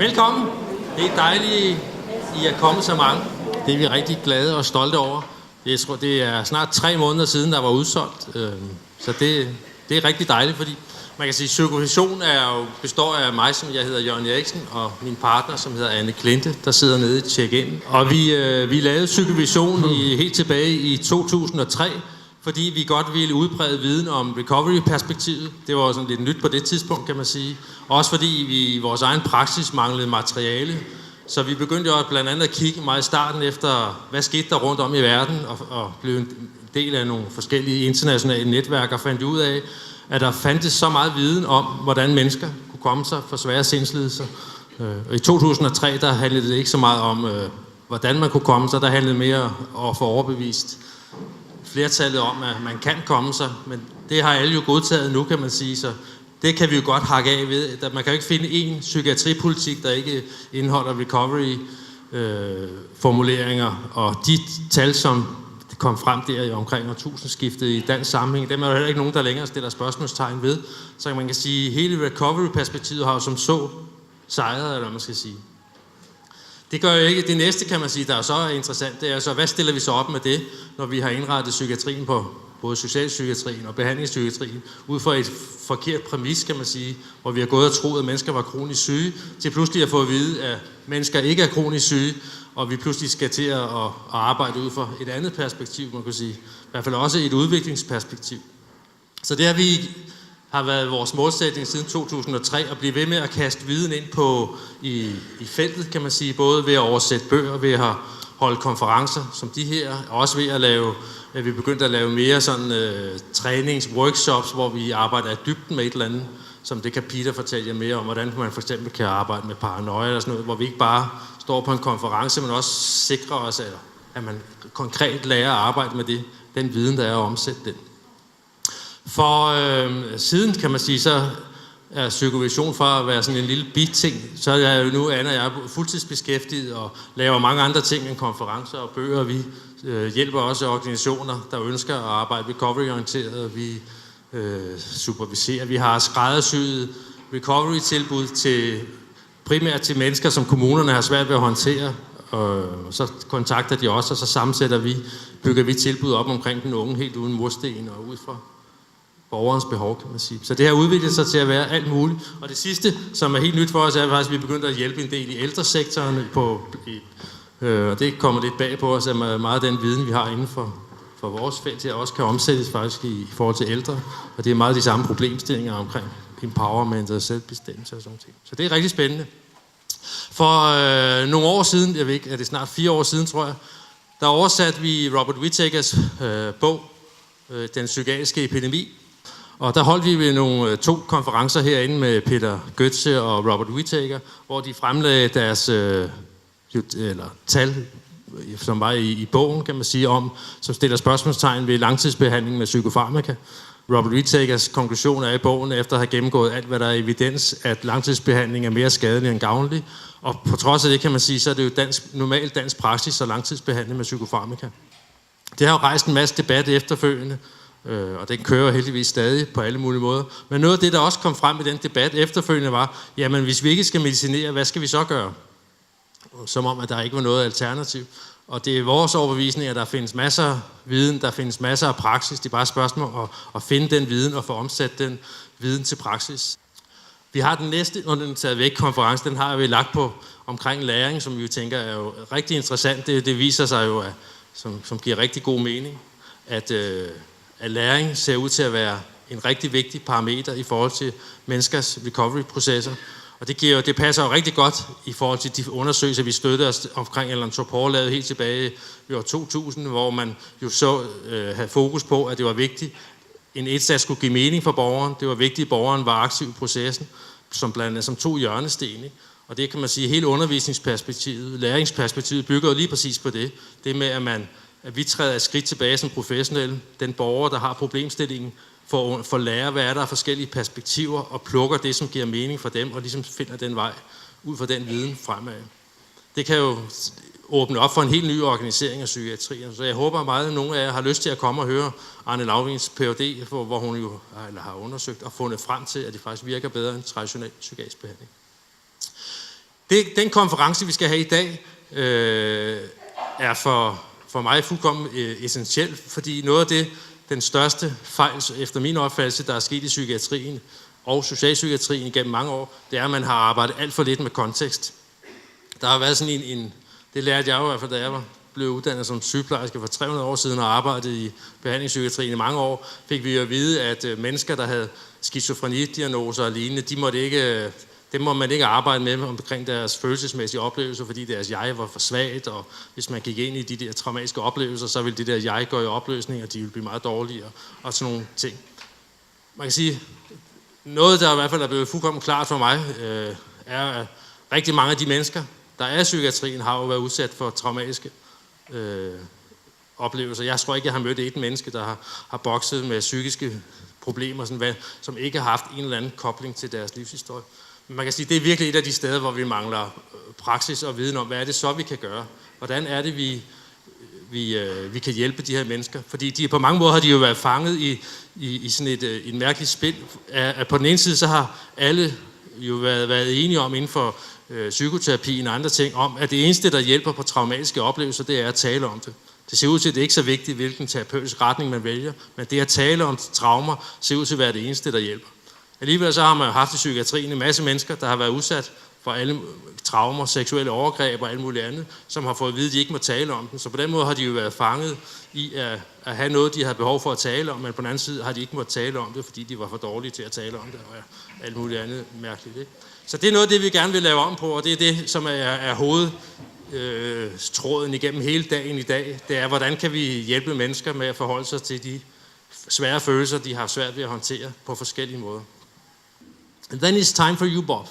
Velkommen. Det er dejligt, I er kommet så mange. Det er vi rigtig glade og stolte over. Jeg tror, det er snart 3 måneder siden, der var udsolgt. Så det er rigtig dejligt, fordi man kan sige, at psykovision består af mig, som jeg hedder Jørgen Eriksen, og min partner, som hedder Anne Klinte, der sidder nede i check-in. Og vi lavede psykovision helt tilbage i 2003, fordi vi godt ville udbrede viden om recovery-perspektivet. Det var sådan lidt nyt på det tidspunkt, kan man sige. Også fordi vi i vores egen praksis manglede materiale. Så vi begyndte jo blandt andet at kigge meget i starten efter, hvad skete der rundt om i verden, og blev en del af nogle forskellige internationale netværk, og fandt ud af, at der fandtes så meget viden om, hvordan mennesker kunne komme sig for svære sindslidelser. Og i 2003, der handlede det ikke så meget om, hvordan man kunne komme sig, der handlede mere om at få overbevist flertallet om, at man kan komme sig, men det har alle jo godtaget nu, kan man sige, så det kan vi jo godt hakke af ved. Man kan jo ikke finde én psykiatripolitik, der ikke indeholder recovery-formuleringer, og de tal, som kom frem der i omkring årtusindskiftet i dansk sammenhæng, dem er der heller ikke nogen, der længere stiller spørgsmålstegn ved. Så man kan sige, at hele recovery-perspektivet har jo som så sejret, eller hvad man skal sige. Det gør jo ikke. Det næste, kan man sige, der er så interessant, det er så, hvad stiller vi så op med det, når vi har indrettet psykiatrien på både socialpsykiatrien og behandlingspsykiatrien, ud fra et forkert præmis, kan man sige, hvor vi har gået og troet, at mennesker var kronisk syge, til pludselig at få at vide, at mennesker ikke er kronisk syge, og vi pludselig skal til at arbejde ud fra et andet perspektiv, man kan sige. I hvert fald også et udviklingsperspektiv. Så det har været vores målsætning siden 2003, at blive ved med at kaste viden ind i feltet, kan man sige, både ved at oversætte bøger, ved at holde konferencer som de her, og også ved at vi begyndte at lave mere sådan trænings-workshops, hvor vi arbejder i dybden med et eller andet, som det kan Peter fortælle jer mere om, hvordan man for eksempel kan arbejde med paranoia eller sådan noget, hvor vi ikke bare står på en konference, men også sikrer os, at man konkret lærer at arbejde med den viden, der er, og omsætte den. For siden, kan man sige, så er psykovision fra at være sådan en lille biting, så er jeg jo nu, Anna og jeg, er fuldtidsbeskæftidet og laver mange andre ting end konferencer og bøger. Vi hjælper også organisationer, der ønsker at arbejde recovery-orienteret. Vi superviserer. Vi har skræddersyet recovery-tilbud primært til mennesker, som kommunerne har svært ved at håndtere. Og så kontakter de os, og så bygger vi tilbud op omkring den unge, helt uden mursten og ud fra borgerens behov, kan man sige. Så det har udviklet sig til at være alt muligt. Og det sidste, som er helt nyt for os, er faktisk, at vi begynder at hjælpe en del i ældresektoren, og det kommer lidt bag på os, at meget af den viden, vi har inden for vores felt her, også kan omsættes faktisk i forhold til ældre. Og det er meget de samme problemstillinger omkring empowerment og selvbestemmelse og sådan noget. Så det er rigtig spændende. For nogle år siden, jeg ved ikke, er det snart 4 år siden, tror jeg, der oversatte vi Robert Whittakers bog, Den psykiatriske epidemi. Og der holdt vi ved 2 konferencer herinde med Peter Götze og Robert Whittaker, hvor de fremlagde deres tal, som var i bogen, kan man sige, som stiller spørgsmålstegn ved langtidsbehandling med psykofarmaka. Robert Whittakers konklusion er i bogen, efter at have gennemgået alt, hvad der er evidens, at langtidsbehandling er mere skadelig end gavnlig. Og på trods af det, kan man sige, så er det jo normal dansk praksis og langtidsbehandling med psykofarmaka. Det har jo rejst en masse debat efterfølgende, og den kører heldigvis stadig på alle mulige måder. Men noget af det, der også kom frem i den debat efterfølgende var, jamen hvis vi ikke skal medicinere, hvad skal vi så gøre? Som om, at der ikke var noget alternativ. Og det er vores overbevisning, at der findes masser af viden, der findes masser af praksis. Det er bare et spørgsmål at finde den viden og få omsat den viden til praksis. Vi har den næste, når den er taget væk konference, den har vi lagt på omkring læring, som vi jo tænker er jo rigtig interessant. Det viser sig jo, som giver rigtig god mening, at læring ser ud til at være en rigtig vigtig parameter i forhold til menneskers recovery-processer. Og det passer jo rigtig godt i forhold til de undersøgelser, vi støttede os omkring, eller en Topor lavede helt tilbage i år 2000, hvor man jo så havde fokus på, at det var vigtigt, en indsats skulle give mening for borgeren. Det var vigtigt, at borgeren var aktiv i processen, som blandt andet som 2 hjørnesten. Ikke? Og det kan man sige, hele undervisningsperspektivet, læringsperspektivet bygger jo lige præcis på det. Det med, at vi træder et skridt tilbage som professionelle. Den borger, der har problemstillingen, for at lære, hvad er der af forskellige perspektiver, og plukker det, som giver mening for dem, og ligesom finder den vej ud fra den viden fremad. Det kan jo åbne op for en helt ny organisering af psykiatrien. Så jeg håber meget, at nogle af jer har lyst til at komme og høre Arne Lauvings Ph.D., hvor hun jo har undersøgt og fundet frem til, at det faktisk virker bedre end traditionel psykiatrisk behandling. Den konference, vi skal have i dag, er for mig fuldkommen essentiel, fordi noget af det, den største fejl, efter min opfattelse, der er sket i psykiatrien og socialpsykiatrien igennem mange år, det er, at man har arbejdet alt for lidt med kontekst. Der har været sådan det lærte jeg jo i hvert fald, da jeg blev uddannet som sygeplejerske for 300 år siden og arbejdede i behandlingspsykiatrien i mange år, fik vi jo at vide, at mennesker, der havde skizofrenidiagnoser og lignende, dem må man ikke arbejde med omkring deres følelsesmæssige oplevelser, fordi deres jeg var for svagt, og hvis man gik ind i de der traumatiske oplevelser, så ville det der jeg gå i opløsning, og de ville blive meget dårligere, og sådan nogle ting. Man kan sige, noget, der i hvert fald er blevet fuldkommen klart for mig, er, at rigtig mange af de mennesker, der er i psykiatrien, har jo været udsat for traumatiske oplevelser. Jeg tror ikke, jeg har mødt et menneske, der har bokset med psykiske problemer, sådan, som ikke har haft en eller anden kobling til deres livshistorie. Men man kan sige, det er virkelig et af de steder, hvor vi mangler praksis og viden om, hvad er det så, vi kan gøre? Hvordan er det, vi kan hjælpe de her mennesker? Fordi på mange måder har de jo været fanget i sådan et mærkeligt spil. At på den ene side, så har alle jo været enige om inden for psykoterapien og andre ting, om at det eneste, der hjælper på traumatiske oplevelser, det er at tale om det. Det ser ud til, at det ikke er så vigtigt, hvilken terapeutisk retning man vælger, men det at tale om traumer ser ud til at være det eneste, der hjælper. Alligevel så har man haft i psykiatrien en masse mennesker, der har været udsat for alle traumer, seksuelle overgreb og alt muligt andet, som har fået at vide, at de ikke må tale om dem. Så på den måde har de jo været fanget i at have noget, de havde behov for at tale om, men på den anden side har de ikke måttet tale om det, fordi de var for dårlige til at tale om det, og alt muligt andet mærkeligt. Ikke? Så det er noget af det, vi gerne vil lave om på, og det er det, som er hovedtråden igennem hele dagen i dag. Det er, hvordan kan vi hjælpe mennesker med at forholde sig til de svære følelser, de har svært ved at håndtere på forskellige måder. And then it's time for you, Bob.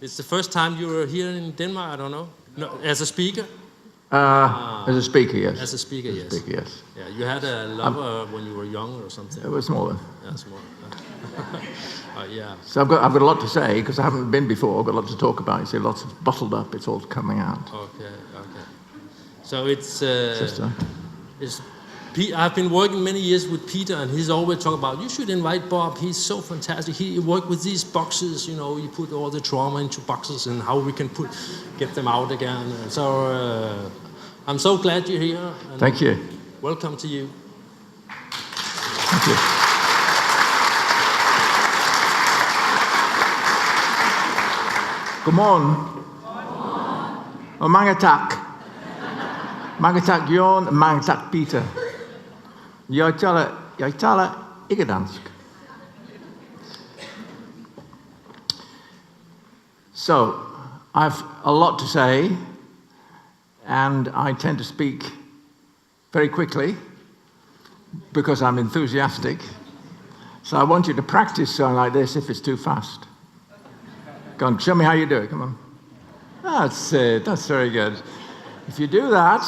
It's the first time you were here in Denmark, I don't know. No, as a speaker? As a speaker, yes. As a speaker, yes. As a speaker, yes. Yeah, you had a lover when you were young or something. It was smaller. Yeah, smaller. Yeah. So I've got a lot to say because I haven't been before. I've got a lot to talk about. You see, lots of bottled up. It's all coming out. Okay. So I've been working many years with Peter, and he's always talking about, you should invite Bob, he's so fantastic. He worked with these boxes, you put all the trauma into boxes and how we can get them out again. So I'm so glad you're here. And thank you. Welcome to you. Thank you. Godmorgen. Og mange tak. Mange tak, Jørgen, og mange tak, Peter. Jeg taler ikke dansk. So, I've a lot to say, and I tend to speak very quickly because I'm enthusiastic. So I want you to practice something like this if it's too fast. Go on, show me how you do it, come on. That's it, that's very good. If you do that,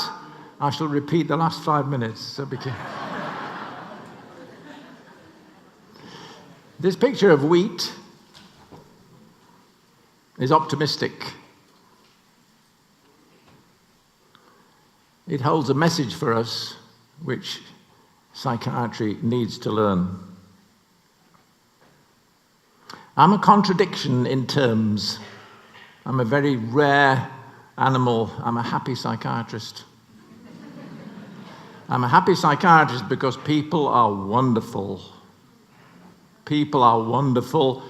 I shall repeat the last 5 minutes, so be careful. This picture of wheat is optimistic. It holds a message for us which psychiatry needs to learn. I'm a contradiction in terms. I'm a very rare animal. I'm a happy psychiatrist. I'm a happy psychiatrist because people are wonderful. People are wonderful,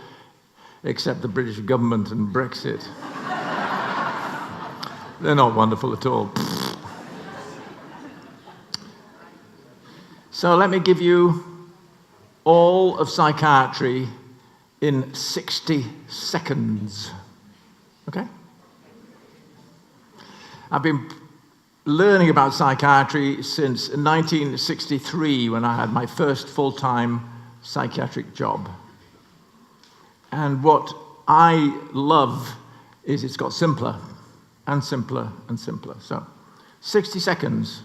except the British government and Brexit. They're not wonderful at all. So let me give you all of psychiatry in 60 seconds. Okay? I've been learning about psychiatry since 1963 when I had my first full-time psychiatric job. And what I love is it's got simpler and simpler and simpler. So, 60 seconds.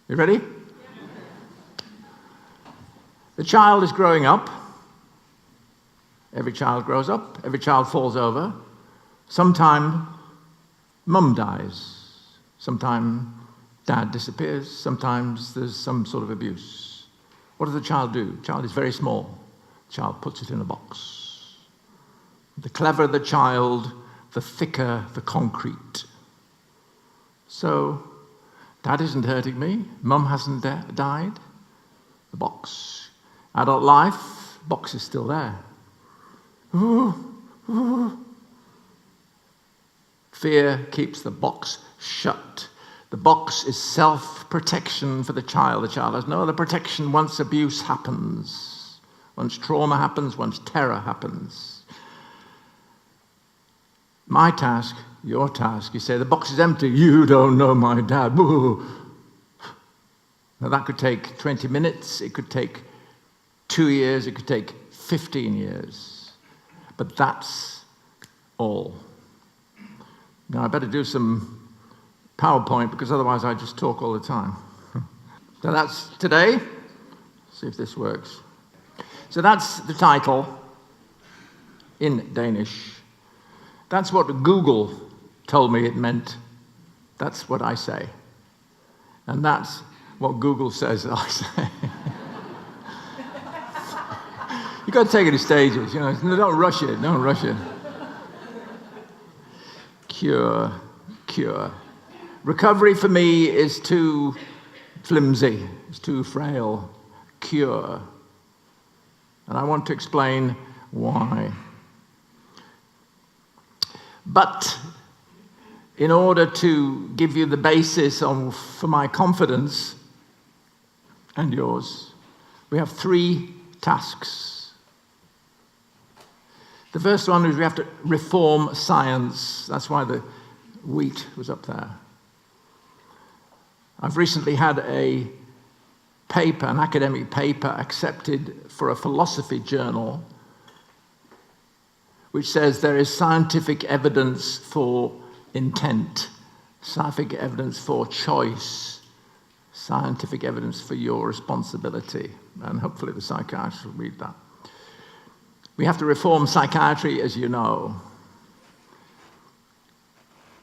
You ready? The child is growing up. Every child grows up. Every child falls over. Sometime, mum dies. Sometime, dad disappears. Sometimes there's some sort of abuse. What does the child do? The child is very small. The child puts it in a box. The cleverer the child, the thicker the concrete. So, Dad isn't hurting me. Mum hasn't died. The box. Adult life, box is still there. Ooh, ooh. Fear keeps the box shut. The box is self-protection for the child. The child has no other protection once abuse happens, once trauma happens, once terror happens. My task, your task, you say, the box is empty. You don't know my dad. Woo. Now that could take 20 minutes. It could take 2 years. It could take 15 years. But that's all. Now I better do some PowerPoint, because otherwise I just talk all the time. So that's today. See if this works. So that's the title in Danish. That's what Google told me it meant. That's what I say. And that's what Google says I say. You've got to take it in stages, you know. Don't rush it, don't rush it. Cure, cure. Recovery for me is too flimsy, it's too frail. Cure. And I want to explain why. But in order to give you the basis for my confidence and yours, we have 3 tasks. The first one is we have to reform science. That's why the wheat was up there. I've recently had a paper, an academic paper, accepted for a philosophy journal, which says there is scientific evidence for intent, scientific evidence for choice, scientific evidence for your responsibility. And hopefully the psychiatrist will read that. We have to reform psychiatry, as you know.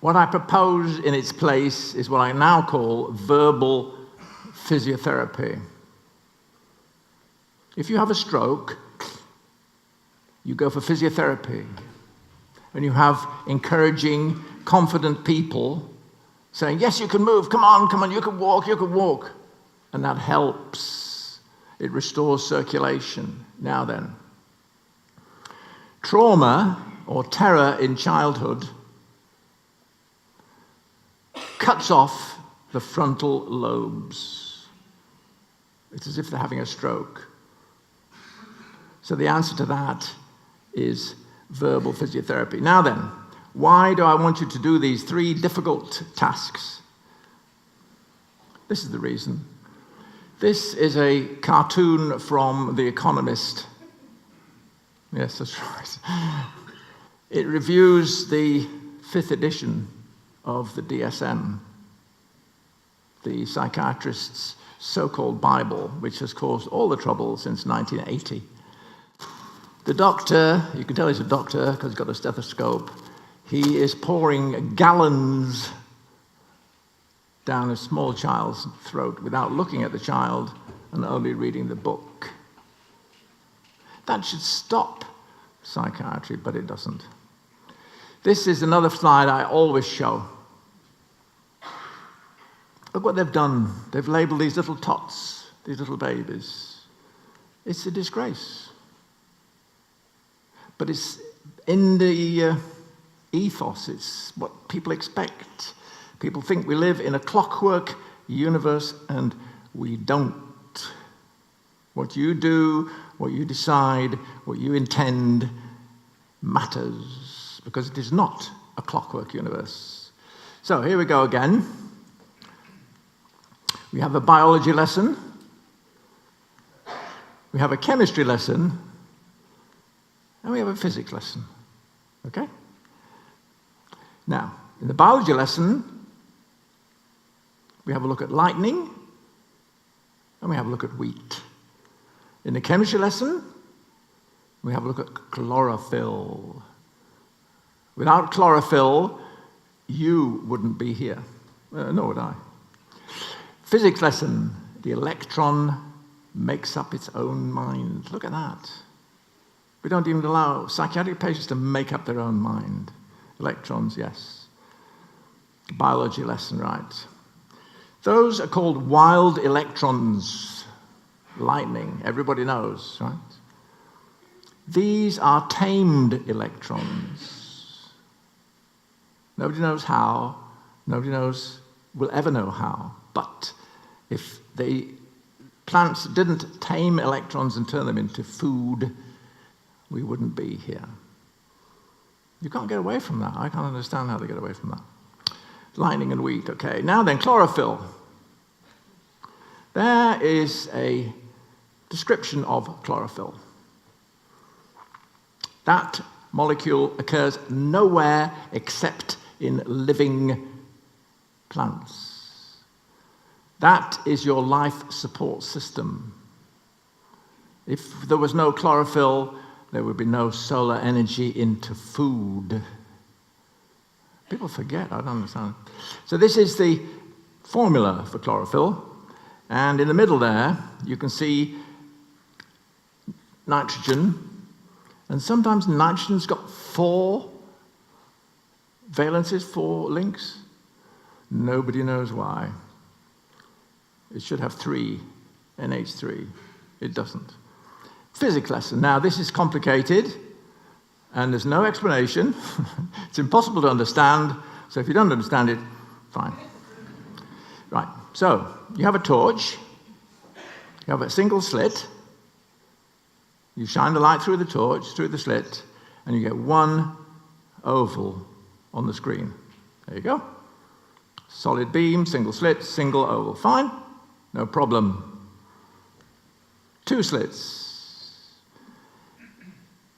What I propose in its place is what I now call verbal physiotherapy. If you have a stroke, you go for physiotherapy. When you have encouraging, confident people saying, yes, you can move, come on, you can walk. And that helps. It restores circulation. Now then, trauma or terror in childhood cuts off the frontal lobes. It's as if they're having a stroke. So the answer to that is verbal physiotherapy. Now then, why do I want you to do these 3 difficult tasks? This is the reason. This is a cartoon from The Economist. Yes, that's right. It reviews the 5th edition of the DSM, the psychiatrist's so-called Bible, which has caused all the trouble since 1980. The doctor, you can tell he's a doctor because he's got a stethoscope, he is pouring gallons down a small child's throat without looking at the child and only reading the book. That should stop psychiatry, but it doesn't. This is another slide I always show. Look what they've done. They've labeled these little tots, these little babies. It's a disgrace. But it's in the ethos. It's what people expect. People think we live in a clockwork universe, and we don't. What you do, what you decide, what you intend matters, because it is not a clockwork universe. So here we go again. We have a biology lesson. We have a chemistry lesson. And we have a physics lesson. Okay? Now, in the biology lesson, we have a look at lightning, and we have a look at wheat. In the chemistry lesson, we have a look at chlorophyll. Without chlorophyll, you wouldn't be here. Nor would I. Physics lesson, the electron makes up its own mind. Look at that. We don't even allow psychiatric patients to make up their own mind. Electrons, yes. Biology lesson, right. Those are called wild electrons. Lightning, everybody knows, right? These are tamed electrons. Nobody knows how. Nobody will ever know how. But if plants didn't tame electrons and turn them into food, we wouldn't be here. You can't get away from that. I can't understand how they get away from that. Lightning and wheat, okay. Now then, chlorophyll. There is a description of chlorophyll. That molecule occurs nowhere except in living plants. That is your life support system. If there was no chlorophyll, there would be no solar energy into food. People forget, I don't understand. So this is the formula for chlorophyll. And in the middle there, you can see nitrogen. And sometimes nitrogen's got 4 valences, 4 links. Nobody knows why. It should have 3, NH3. It doesn't. Physics lesson. Now, this is complicated, and there's no explanation. It's impossible to understand, so if you don't understand it, fine. Right, so you have a torch, you have a single slit, you shine the light through the torch, through the slit, and you get one oval on the screen. There you go. Solid beam, single slit, single oval. Fine, no problem. 2 slits.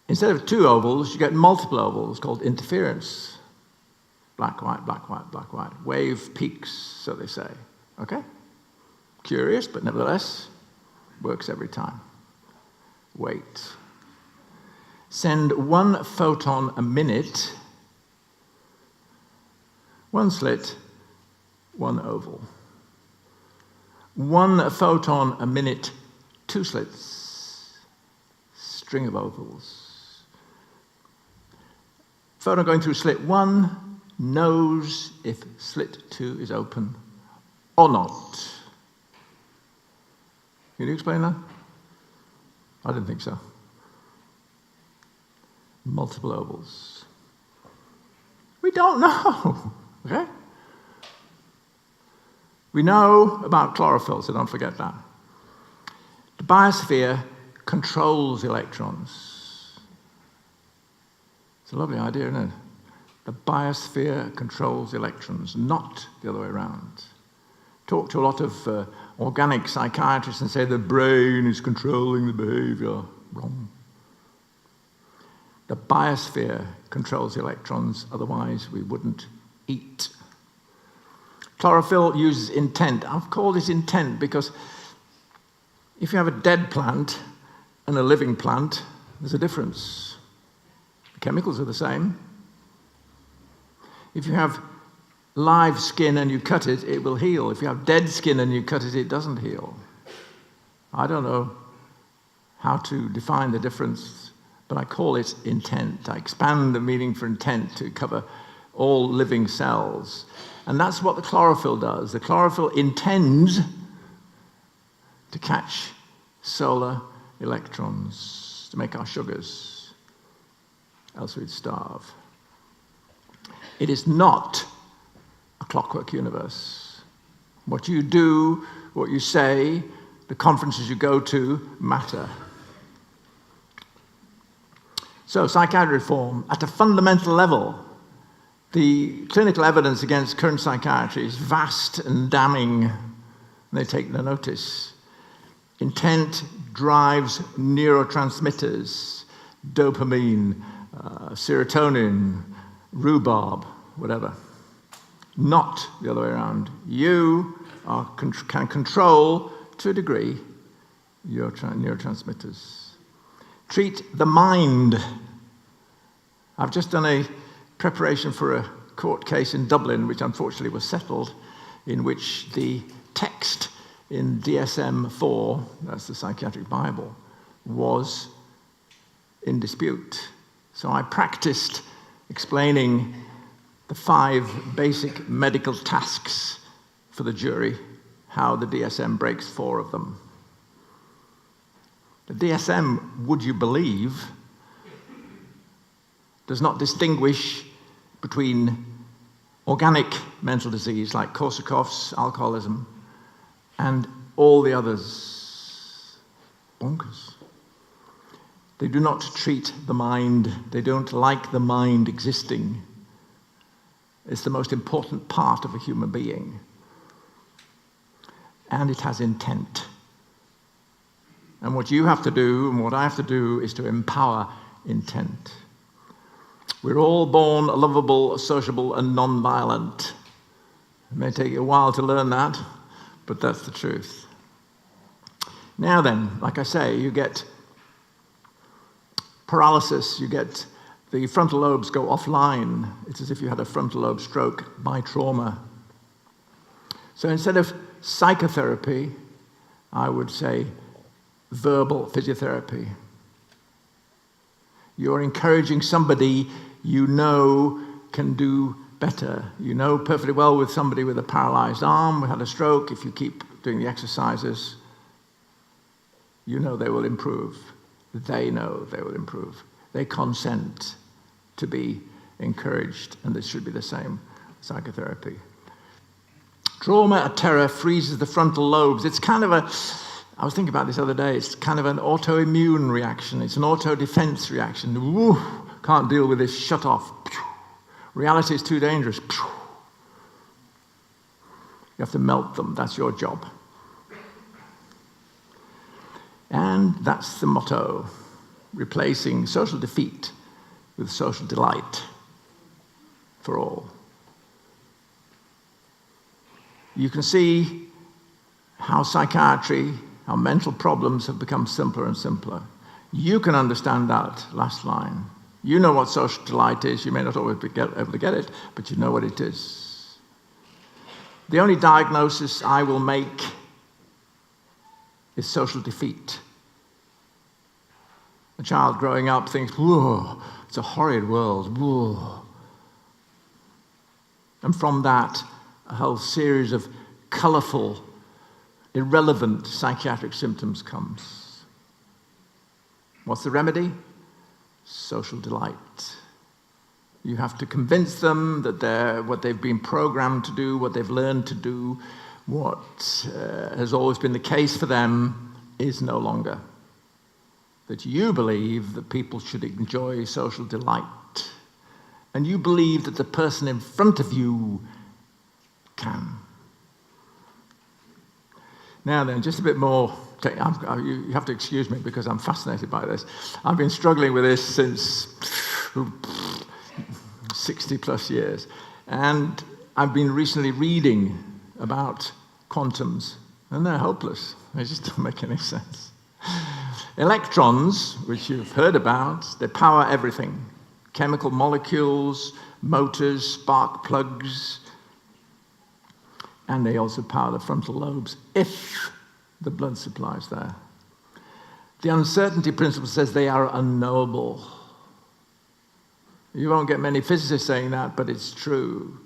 Instead of 2 ovals, you get multiple ovals called interference. Black, white, black, white, black, white. Wave peaks, so they say. Okay? Curious, but nevertheless, works every time. Wait. Send 1 photon a minute, 1 slit, 1 oval. 1 photon a minute, 2 slits, string of ovals. Photon going through slit 1 knows if slit 2 is open or not. Can you explain that? I didn't think so. Multiple ovals. We don't know, okay? We know about chlorophyll, so don't forget that. The biosphere controls electrons. It's a lovely idea, isn't it? The biosphere controls electrons, not the other way around. Talk to a lot of organic psychiatrists and say the brain is controlling the behavior. Wrong. The biosphere controls electrons, otherwise we wouldn't eat. Chlorophyll uses intent. I've called it intent because if you have a dead plant and a living plant, there's a difference. The chemicals are the same. If you have live skin and you cut it, it will heal. If you have dead skin and you cut it, it doesn't heal. I don't know how to define the difference, but I call it intent. I expand the meaning for intent to cover all living cells. And that's what the chlorophyll does. The chlorophyll intends to catch solar electrons to make our sugars. Else we'd starve. It is not a clockwork universe. What you do, what you say, the conferences you go to matter. So, psychiatry reform, at a fundamental level, the clinical evidence against current psychiatry is vast and damning. They take no notice. Intent drives neurotransmitters, dopamine, serotonin, rhubarb, whatever. Not the other way around. You can control, to a degree, your neurotransmitters. Treat the mind. I've just done a preparation for a court case in Dublin, which unfortunately was settled, in which the text in DSM-4, that's the Psychiatric Bible, was in dispute. So I practiced explaining the 5 basic medical tasks for the jury, how the DSM breaks 4 of them. The DSM, would you believe, does not distinguish between organic mental disease like Korsakoff's, alcoholism, and all the others. Bonkers. They do not treat the mind. They don't like the mind existing. It's the most important part of a human being. And it has intent. And what you have to do, and what I have to do, is to empower intent. We're all born lovable, sociable, and non-violent. It may take you a while to learn that, but that's the truth. Now then, like I say, you get paralysis, you get the frontal lobes go offline. It's as if you had a frontal lobe stroke by trauma. So instead of psychotherapy, I would say verbal physiotherapy. You're encouraging somebody you know can do better. You know perfectly well with somebody with a paralyzed arm, who had a stroke, if you keep doing the exercises, you know they will improve. They know they will improve. They consent to be encouraged, and this should be the same psychotherapy. Trauma terror freezes the frontal lobes. It's kind of I was thinking about this the other day, it's kind of an autoimmune reaction. It's an auto-defense reaction. Woo, can't deal with this, shut off. Reality is too dangerous. You have to melt them, that's your job. And that's the motto, replacing social defeat with social delight for all. You can see how psychiatry, how mental problems have become simpler and simpler. You can understand that last line. You know what social delight is. You may not always be able to get it, but you know what it is. The only diagnosis I will make is social defeat. A child growing up thinks, whoa, it's a horrid world, whoa. And from that, a whole series of colorful, irrelevant psychiatric symptoms comes. What's the remedy? Social delight. You have to convince them that what they've been programmed to do, what they've learned to do, what has always been the case for them is no longer. That you believe that people should enjoy social delight. And you believe that the person in front of you can. Now then, just a bit more. You have to excuse me because I'm fascinated by this. I've been struggling with this since 60 plus years. And I've been recently reading about quantums, and they're hopeless. They just don't make any sense. Electrons, which you've heard about, they power everything. Chemical molecules, motors, spark plugs, and they also power the frontal lobes if the blood supply is there. The uncertainty principle says they are unknowable. You won't get many physicists saying that, but it's true.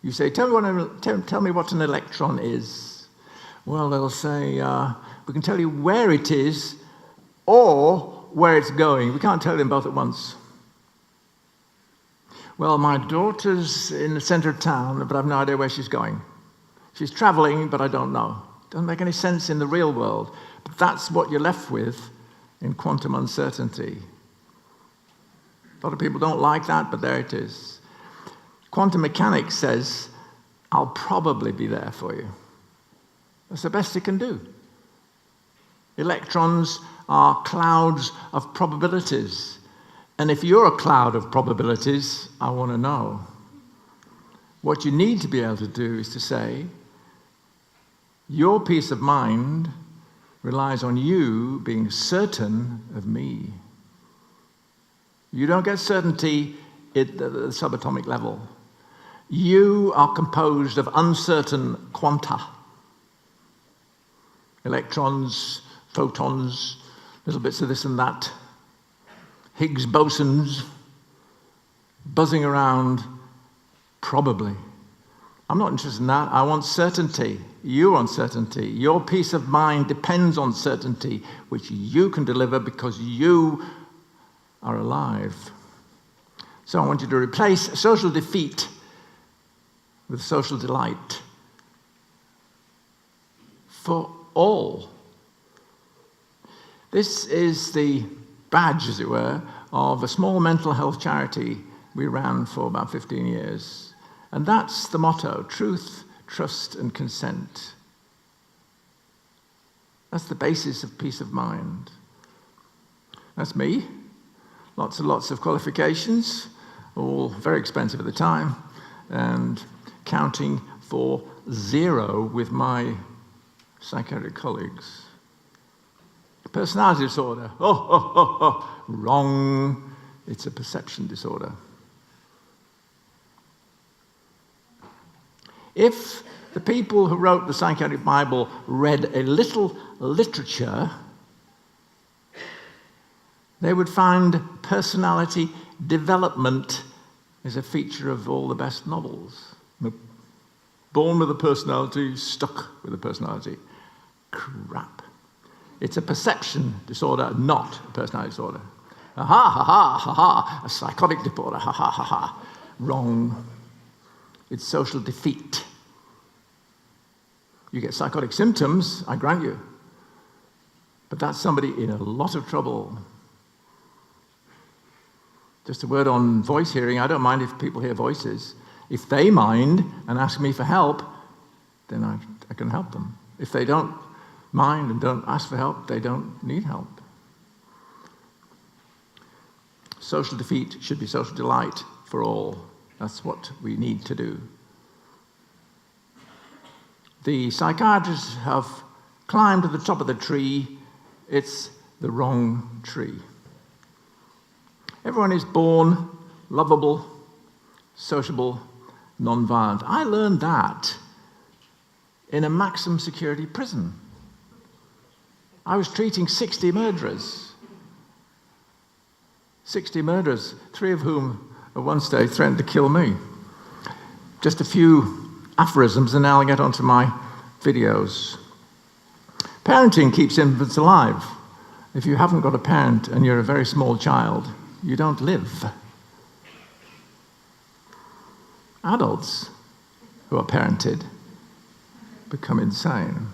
You say, tell me what an electron is. Well, they'll say, we can tell you where it is or where it's going. We can't tell them both at once. Well, my daughter's in the center of town, but I've no idea where she's going. She's traveling, but I don't know. Doesn't make any sense in the real world. But that's what you're left with in quantum uncertainty. A lot of people don't like that, but there it is. Quantum mechanics says, I'll probably be there for you. That's the best it can do. Electrons are clouds of probabilities. And if you're a cloud of probabilities, I want to know. What you need to be able to do is to say, your peace of mind relies on you being certain of me. You don't get certainty at the subatomic level. You are composed of uncertain quanta. Electrons, photons, little bits of this and that. Higgs bosons buzzing around, probably. I'm not interested in that. I want certainty. You want certainty. Your peace of mind depends on certainty, which you can deliver because you are alive. So I want you to replace social defeat with social delight for all. This is the badge, as it were, of a small mental health charity we ran for about 15 years. And that's the motto: truth, trust, and consent. That's the basis of peace of mind. That's me. Lots and lots of qualifications, all very expensive at the time, and counting for 0 with my psychiatric colleagues. Personality disorder. Wrong. It's a perception disorder. If the people who wrote the Psychiatric Bible read a little literature, they would find personality development is a feature of all the best novels. Born with a personality, stuck with a personality. Crap. It's a perception disorder, not a personality disorder. Ha ha ha ha ha. A psychotic disorder. Ha ha ha ha. Wrong. It's social defeat. You get psychotic symptoms, I grant you. But that's somebody in a lot of trouble. Just a word on voice hearing. I don't mind if people hear voices. If they mind and ask me for help, then I can help them. If they don't mind and don't ask for help, they don't need help. Social defeat should be social delight for all. That's what we need to do. The psychiatrists have climbed to the top of the tree. It's the wrong tree. Everyone is born lovable, sociable, non-violent. I learned that in a maximum security prison. I was treating 60 murderers. 60 murderers, 3 of whom at one stage threatened to kill me. Just a few aphorisms, and now I'll get onto my videos. Parenting keeps infants alive. If you haven't got a parent and you're a very small child, you don't live. Adults who are parented become insane.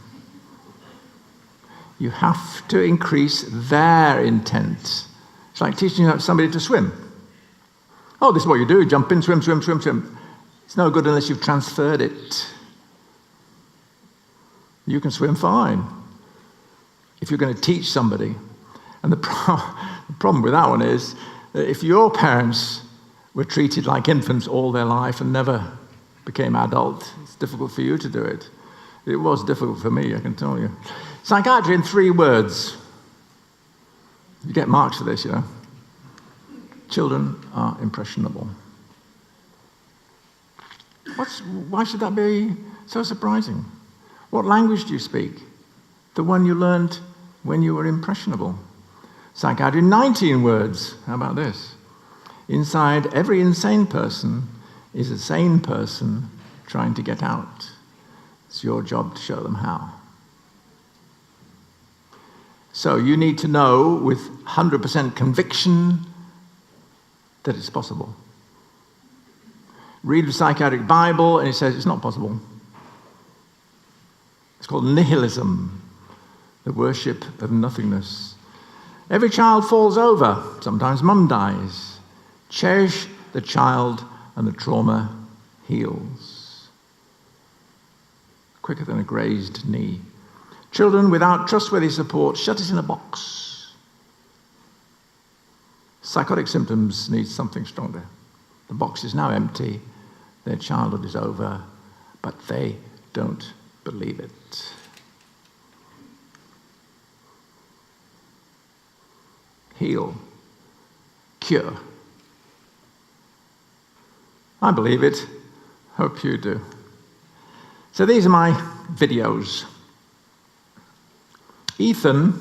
You have to increase their intent. It's like teaching somebody to swim. Oh, this is what you do, jump in, swim, swim, swim, swim. It's no good unless you've transferred it. You can swim fine if you're going to teach somebody. And the problem with that one is that if your parents were treated like infants all their life and never became adult, it's difficult for you to do it. It was difficult for me, I can tell you. Psychiatry in 3 words. You get marks for this, you know. Children are impressionable. Why should that be so surprising? What language do you speak? The one you learned when you were impressionable. Psychiatry in 19 words. How about this? Inside every insane person is a sane person trying to get out. It's your job to show them how. So you need to know with 100% conviction that it's possible. Read the Psychiatric Bible and it says it's not possible. It's called Nihilism, the worship of nothingness. Every child falls over. Sometimes mum dies. Cherish the child and the trauma heals. Quicker than a grazed knee. Children without trustworthy support, shut it in a box. Psychotic symptoms need something stronger. The box is now empty. Their childhood is over, but they don't believe it. Heal. Cure. I believe it. Hope you do. So these are my videos. Ethan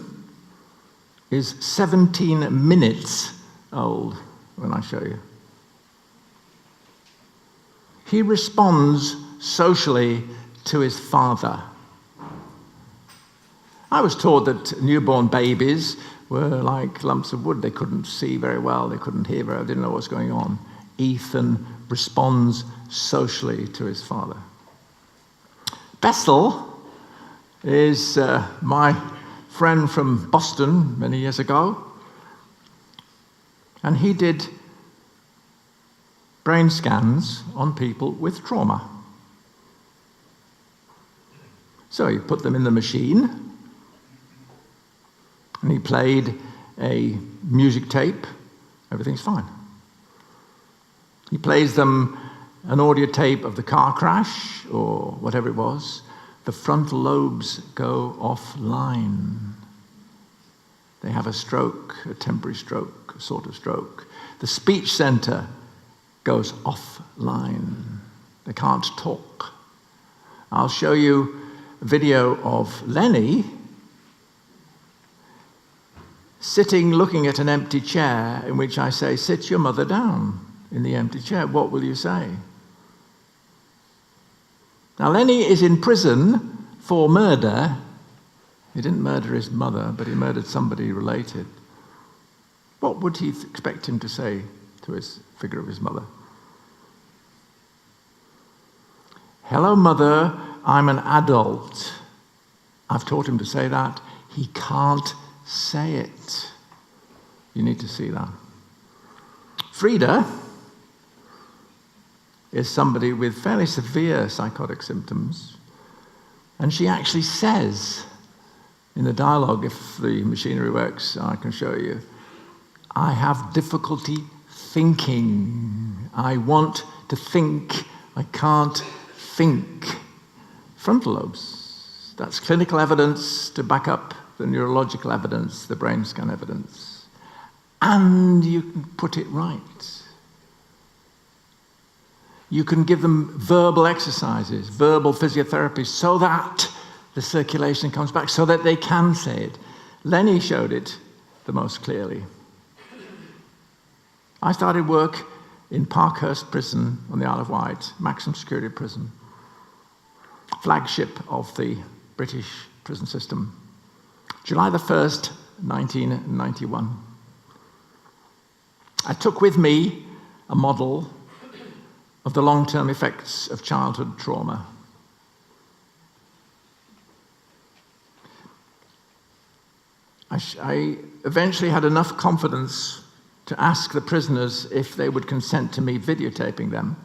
is 17 minutes old when I show you. He responds socially to his father. I was taught that newborn babies were like lumps of wood. They couldn't see very well, they couldn't hear very well, didn't know what's going on. Ethan responds socially to his father. Bessel is my friend from Boston many years ago, and he did brain scans on people with trauma. So he put them in the machine, and he played a music tape. Everything's fine. He plays them an audio tape of the car crash or whatever it was. The frontal lobes go offline. They have a stroke, a temporary stroke, a sort of stroke. The speech center goes offline. They can't talk. I'll show you a video of Lenny sitting looking at an empty chair in which I say, sit your mother down in the empty chair. What will you say? Now, Lenny is in prison for murder. He didn't murder his mother, but he murdered somebody related. What would he expect him to say to his figure of his mother? Hello, mother, I'm an adult. I've taught him to say that. He can't say it. You need to see that. Frida is somebody with fairly severe psychotic symptoms, and she actually says in the dialogue, if the machinery works, I can show you, I have difficulty thinking. I want to think. I can't think. Frontal lobes. That's clinical evidence to back up the neurological evidence, the brain scan evidence. And you can put it right. You can give them verbal exercises, verbal physiotherapy, so that the circulation comes back, so that they can say it. Lenny showed it the most clearly. I started work in Parkhurst Prison on the Isle of Wight, maximum security prison, flagship of the British prison system. July the 1st, 1991. I took with me a model of the long-term effects of childhood trauma. I eventually had enough confidence to ask the prisoners if they would consent to me videotaping them.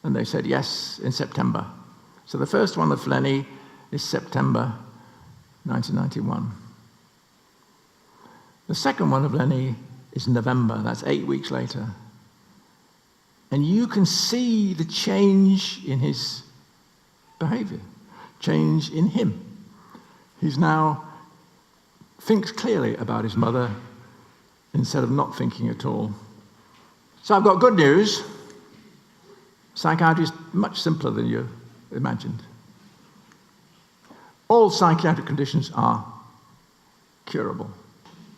And they said yes in September. So the first one of Lenny is September 1991. The second one of Lenny is November, that's 8 weeks later. And you can see the change in his behavior, change in him. He's now thinks clearly about his mother instead of not thinking at all. So I've got good news. Psychiatry is much simpler than you imagined. All psychiatric conditions are curable.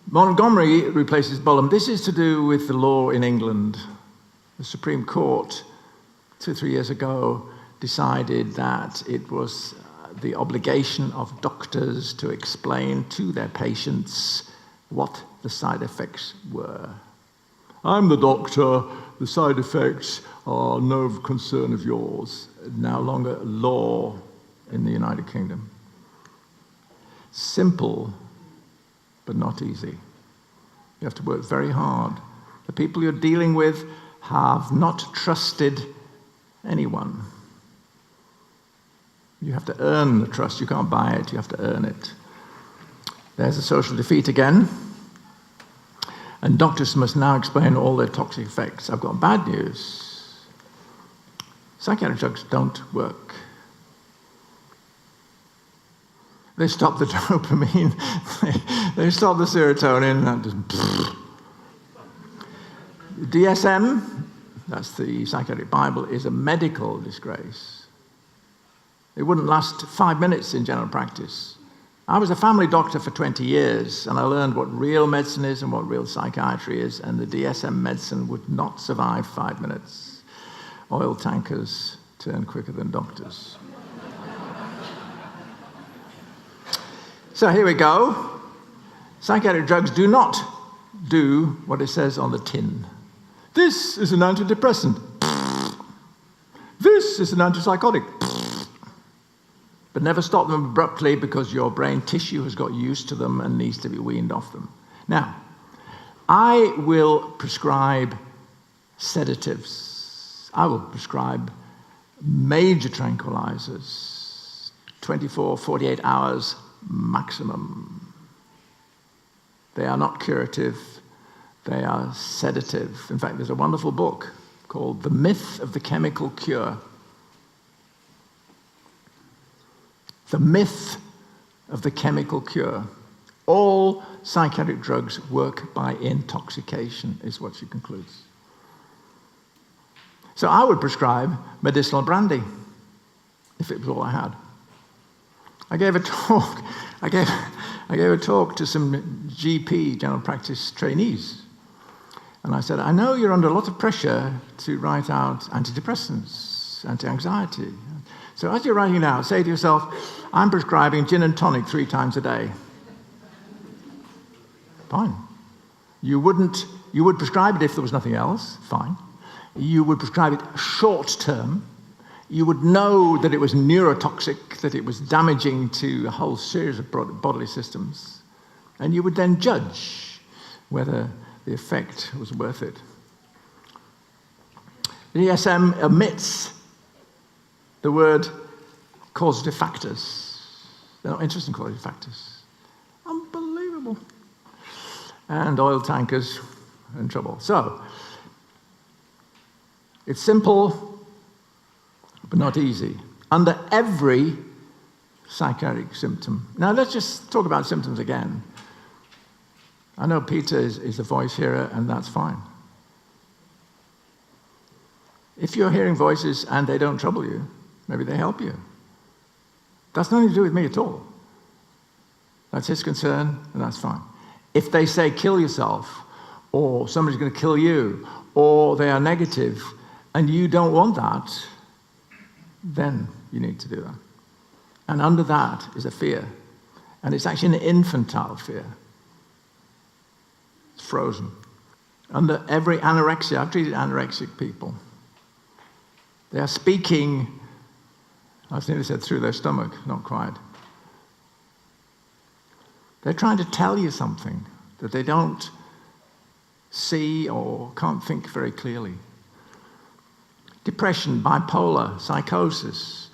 Montgomery replaces Bolam. This is to do with the law in England. The Supreme Court, 2 or 3 years ago, decided that it was the obligation of doctors to explain to their patients what the side effects were. I'm the doctor, the side effects are no concern of yours. No longer law in the United Kingdom. Simple, but not easy. You have to work very hard. The people you're dealing with have not trusted anyone. You have to earn the trust. You can't buy it. You have to earn it. There's a social defeat again. And doctors must now explain all their toxic effects. I've got bad news. Psychiatric drugs don't work. They stop the dopamine. they stop the serotonin. That just... DSM, that's the Psychiatric Bible, is a medical disgrace. It wouldn't last 5 minutes in general practice. I was a family doctor for 20 years, and I learned what real medicine is and what real psychiatry is, and the DSM medicine would not survive 5 minutes. Oil tankers turn quicker than doctors. So here we go. Psychiatric drugs do not do what it says on the tin. This is an antidepressant. This is an antipsychotic. But never stop them abruptly because your brain tissue has got used to them and needs to be weaned off them. Now, I will prescribe sedatives. I will prescribe major tranquilizers, 24, 48 hours maximum. They are not curative. They are sedative. In fact, there's a wonderful book called The Myth of the Chemical Cure. The myth of the chemical cure. All psychiatric drugs work by intoxication, is what she concludes. So I would prescribe medicinal brandy, if it was all I had. I gave a talk. I gave a talk to some GP, general practice trainees. And I said, I know you're under a lot of pressure to write out antidepressants, anti-anxiety. So as you're writing it out, say to yourself, I'm prescribing gin and tonic 3 times a day. Fine. You would prescribe it if there was nothing else. Fine. You would prescribe it short term. You would know that it was neurotoxic, that it was damaging to a whole series of bodily systems. And you would then judge whether the effect was worth it. The DSM omits the word causative factors. They're not interested in causative factors. Unbelievable. And oil tankers are in trouble. So, it's simple, but not easy. Under every psychiatric symptom. Now, let's just talk about symptoms again. I know Peter is a voice hearer, and that's fine. If you're hearing voices and they don't trouble you, maybe they help you. That's nothing to do with me at all. That's his concern, and that's fine. If they say kill yourself, or somebody's going to kill you, or they are negative, and you don't want that, then you need to do that. And under that is a fear. And it's actually an infantile fear. It's frozen. Under every anorexia, I've treated anorexic people. They are speaking, I nearly said through their stomach, not quite. They're trying to tell you something that they don't see or can't think very clearly. Depression, bipolar, psychosis,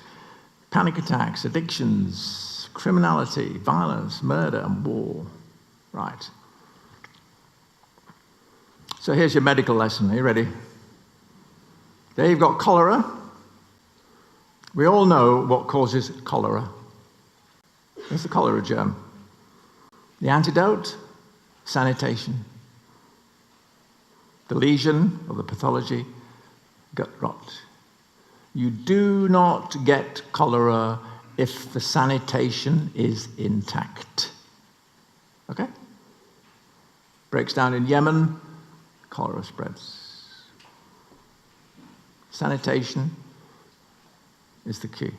panic attacks, addictions, criminality, violence, murder, and war. Right. So here's your medical lesson. Are you ready? There you've got cholera. We all know what causes cholera. It's the cholera germ. The antidote, sanitation. The lesion or the pathology, gut rot. You do not get cholera if the sanitation is intact. Okay? Breaks down in Yemen, cholera spreads. Sanitation is the key.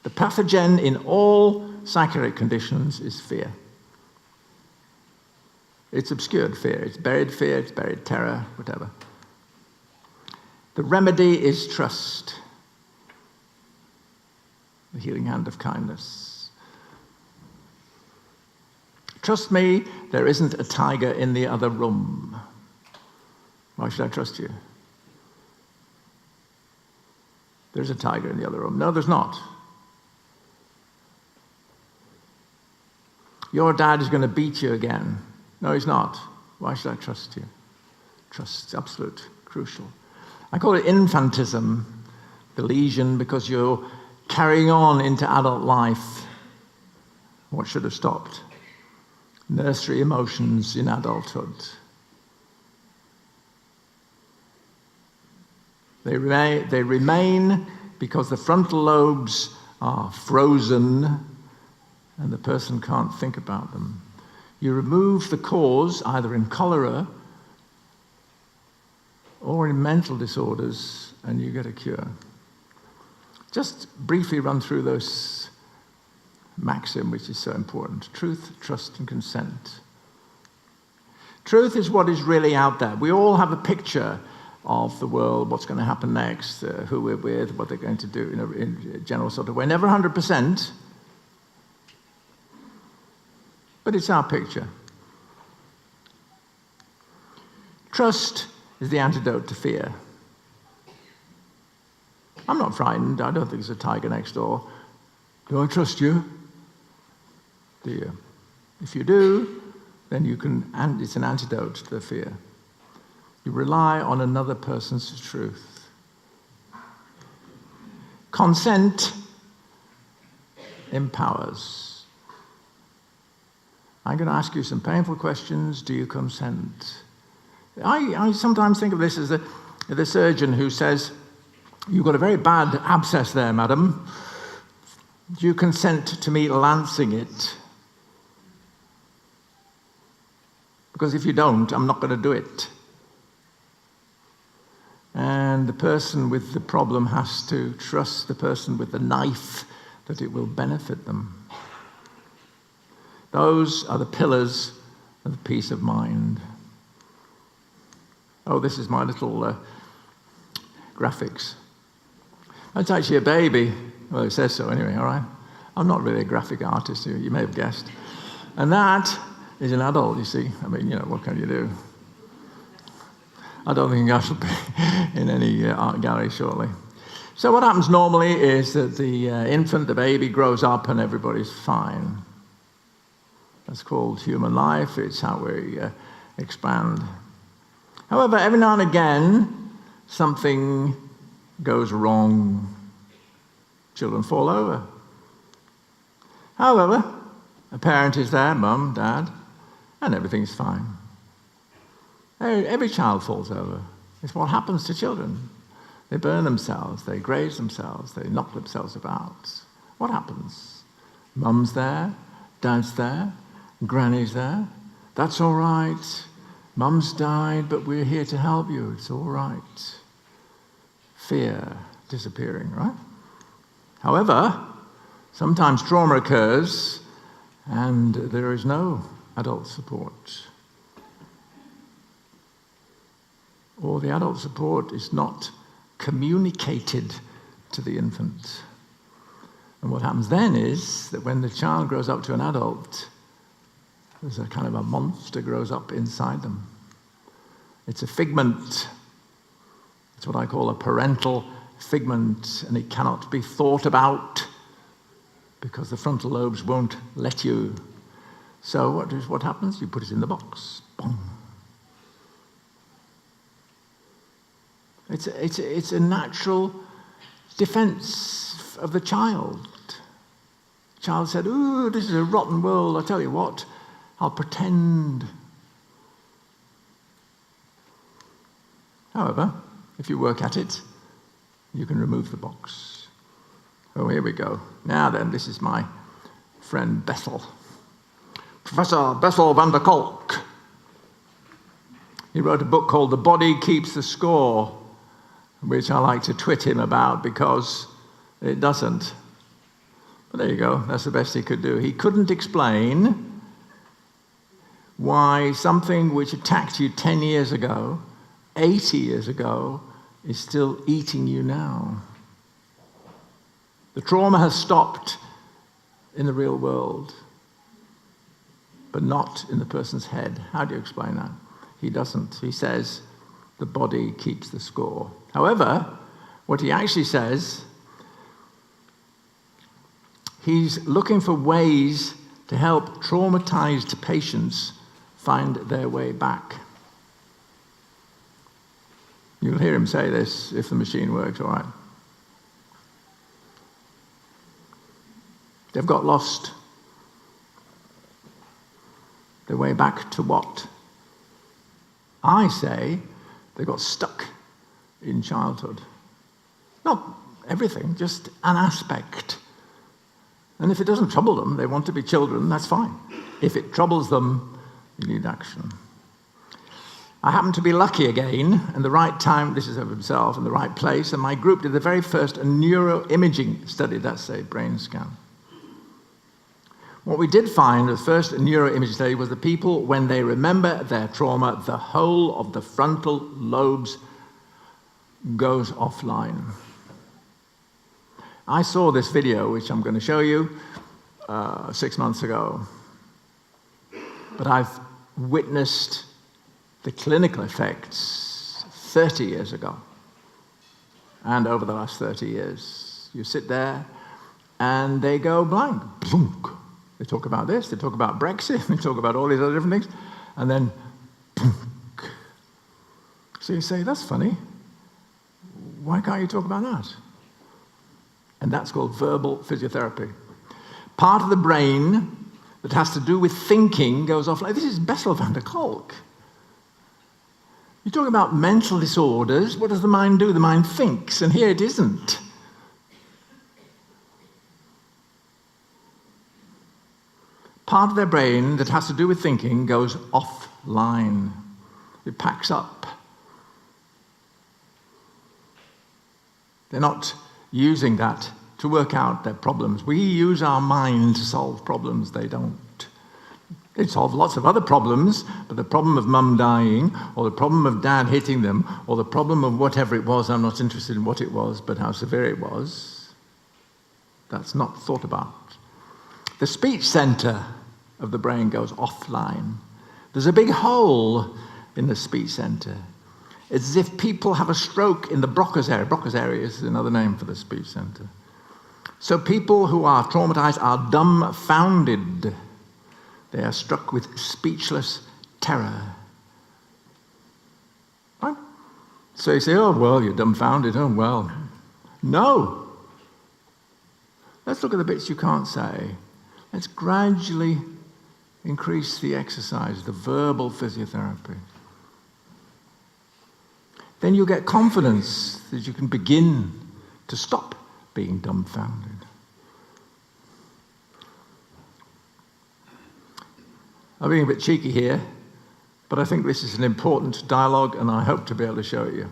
The pathogen in all psychiatric conditions is fear. It's obscured fear, it's buried terror, whatever. The remedy is trust. The healing hand of kindness. Trust me, there isn't a tiger in the other room. Why should I trust you? There's a tiger in the other room. No, there's not. Your dad is going to beat you again. No, he's not. Why should I trust you? Trust is absolute, crucial. I call it infantism, the lesion, because you're carrying on into adult life what should have stopped. Nursery emotions in adulthood. They remain because the frontal lobes are frozen and the person can't think about them. You remove the cause, either in cholera or in mental disorders, and you get a cure. Just briefly run through those maxim, which is so important. Truth, trust, and consent. Truth is what is really out there. We all have a picture of the world, what's going to happen next, who we're with, what they're going to do in a general sort of way. Never 100%, but it's our picture. Trust is the antidote to fear. I'm not frightened. I don't think there's a tiger next door. Do I trust you? Do you? If you do, then you can, and it's an antidote to the fear. You rely on another person's truth. Consent empowers. I'm going to ask you some painful questions. Do you consent? I sometimes think of this as the surgeon who says, "You've got a very bad abscess there, madam. Do you consent to me lancing it? Because if you don't, I'm not going to do it." And the person with the problem has to trust the person with the knife that it will benefit them. Those are the pillars of peace of mind. Oh, this is my little graphics. That's actually a baby. Well, it says so anyway, all right? I'm not really a graphic artist, you may have guessed. And that is an adult, you see. I mean, what can you do? I don't think I shall be in any art gallery shortly. So what happens normally is that the infant, the baby, grows up and everybody's fine. That's called human life. It's how we expand. However, every now and again, something goes wrong. Children fall over. However, a parent is there, mum, dad, and everything's fine. Every child falls over. It's what happens to children. They burn themselves, they graze themselves, they knock themselves about. What happens? Mum's there, dad's there, granny's there. That's all right. Mum's died, but we're here to help you. It's all right. Fear disappearing, right? However, sometimes trauma occurs and there is no adult support. Or the adult support is not communicated to the infant. And what happens then is that when the child grows up to an adult, there's a kind of a monster grows up inside them. It's a figment. It's what I call a parental figment, and it cannot be thought about because the frontal lobes won't let you. So what happens? You put it in the box. Boom. It's a natural defense of the child. The child said, "Ooh, this is a rotten world. I tell you what, I'll pretend." However, if you work at it, you can remove the box. Oh, here we go. Now then, this is my friend Bessel. Professor Bessel van der Kolk. He wrote a book called The Body Keeps the Score, which I like to twit him about because it doesn't. But there you go, that's the best he could do. He couldn't explain why something which attacked you 10 years ago, 80 years ago, is still eating you now. The trauma has stopped in the real world, but not in the person's head. How do you explain that? He doesn't. He says, the body keeps the score. However, what he actually says, he's looking for ways to help traumatized patients find their way back. You'll hear him say this if the machine works, all right. They've got lost. Their way back to what? I say they got stuck in childhood. Not everything, just an aspect. And if it doesn't trouble them, they want to be children, that's fine. If it troubles them, you need action. I happened to be lucky again, and the right time, this is of himself, in the right place, and my group did the very first neuroimaging study, that's a brain scan. What we did find, the first neuroimaging study, was the people, when they remember their trauma, the whole of the frontal lobes goes offline. I saw this video, which I'm going to show you, 6 months ago. But I've witnessed the clinical effects 30 years ago. And over the last 30 years. You sit there, and they go blank. Plunk. They talk about this, they talk about Brexit, they talk about all these other different things, and then plunk. So you say, that's funny. Why can't you talk about that? And that's called verbal physiotherapy. Part of the brain that has to do with thinking goes off like this. Is Bessel van der Kolk. You talk about mental disorders. What does the mind do? The mind thinks, and here it isn't. Part of their brain that has to do with thinking goes offline. It packs up. They're not using that to work out their problems. We use our mind to solve problems. They don't. They solve lots of other problems, but the problem of mum dying, or the problem of dad hitting them, or the problem of whatever it was, I'm not interested in what it was, but how severe it was, that's not thought about. The speech center of the brain goes offline. There's a big hole in the speech center. It's as if people have a stroke in the Broca's area. Broca's area is another name for the speech center. So people who are traumatized are dumbfounded. They are struck with speechless terror. Right? So you say, oh, well, you're dumbfounded. Oh, well. No. Let's look at the bits you can't say. Let's gradually increase the exercise, the verbal physiotherapy. Then you'll get confidence that you can begin to stop being dumbfounded. I'm being a bit cheeky here, but I think this is an important dialogue, and I hope to be able to show it you.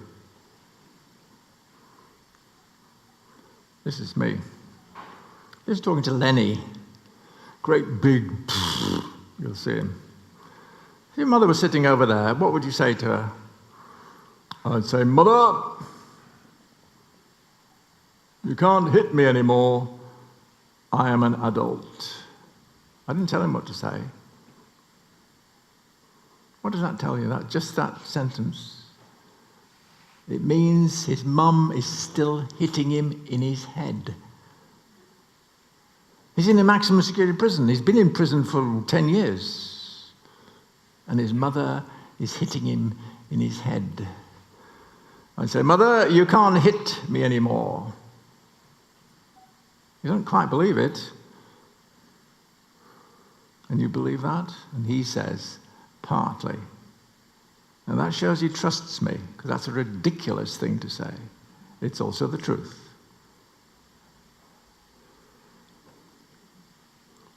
This is me. This is talking to Lenny Great Big. You'll see him. If your mother was sitting over there, what would you say to her? I'd say, Mother, you can't hit me anymore. I am an adult. I didn't tell him what to say. What does that tell you? Just that sentence. It means his mum is still hitting him in his head. He's in a maximum security prison. He's been in prison for 10 years. And his mother is hitting him in his head. I say, Mother, you can't hit me anymore. You don't quite believe it. And you believe that? And he says, partly. And that shows he trusts me, because that's a ridiculous thing to say. It's also the truth.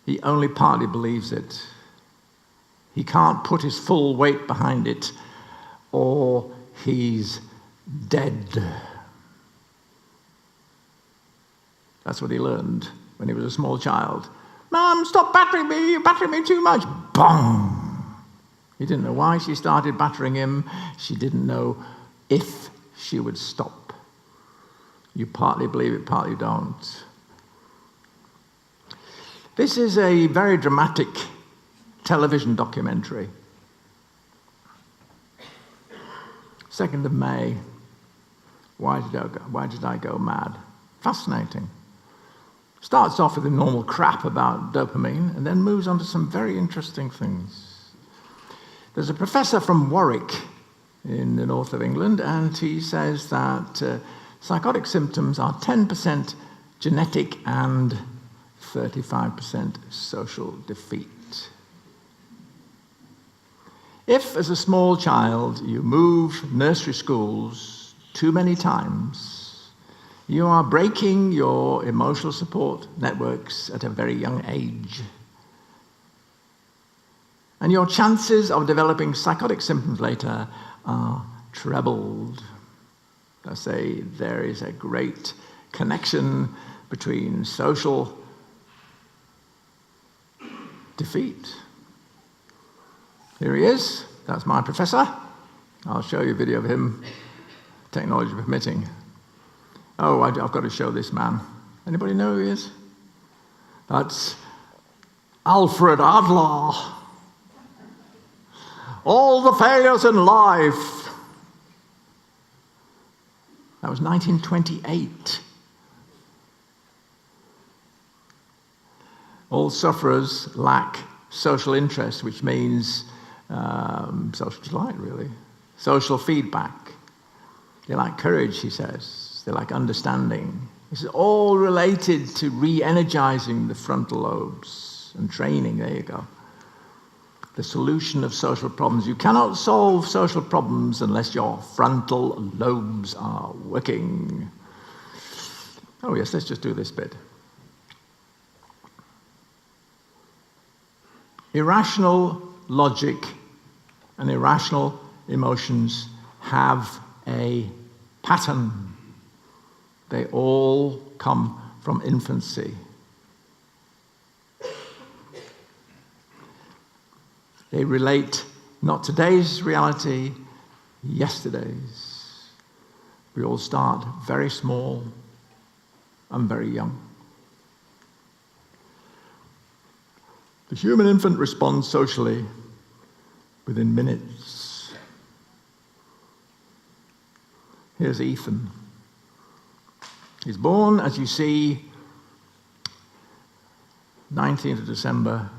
He only partly believes it. He can't put his full weight behind it, or he's dead. That's what he learned when he was a small child. Mom, stop battering me, you're battering me too much. Bang! He didn't know why she started battering him. She didn't know if she would stop. You partly believe it, partly don't. This is a very dramatic television documentary. 2nd of May. Why did I go mad? Fascinating. Starts off with the normal crap about dopamine and then moves on to some very interesting things. There's a professor from Warwick in the north of England, and he says that psychotic symptoms are 10% genetic and 35% social defeat. If, as a small child, you move nursery schools too many times, You are breaking your emotional support networks at a very young age. And your chances of developing psychotic symptoms later are trebled. I say there is a great connection between social defeat. Here he is. That's my professor. I'll show you a video of him, technology permitting. Oh, I've got to show this man. Anybody know who he is? That's Alfred Adler. All the failures in life. That was 1928. All sufferers lack social interest, which means social delight, really. Social feedback. They lack courage, he says. They lack understanding. This is all related to re-energizing the frontal lobes and training. There you go. The solution of social problems. You cannot solve social problems unless your frontal lobes are working. Oh yes, let's just do this bit. Irrational logic and irrational emotions have a pattern. They all come from infancy. They relate not today's reality, yesterday's. We all start very small and very young. The human infant responds socially within minutes. Here's Ethan. He's born, as you see, 19th of December,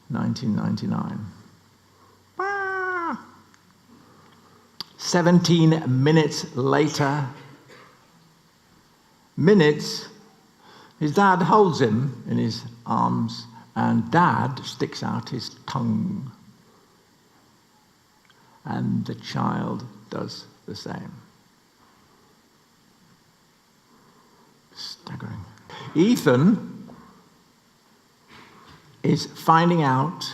1999. 17 minutes later, his dad holds him in his arms, and Dad sticks out his tongue. And the child does the same. Staggering. Ethan is finding out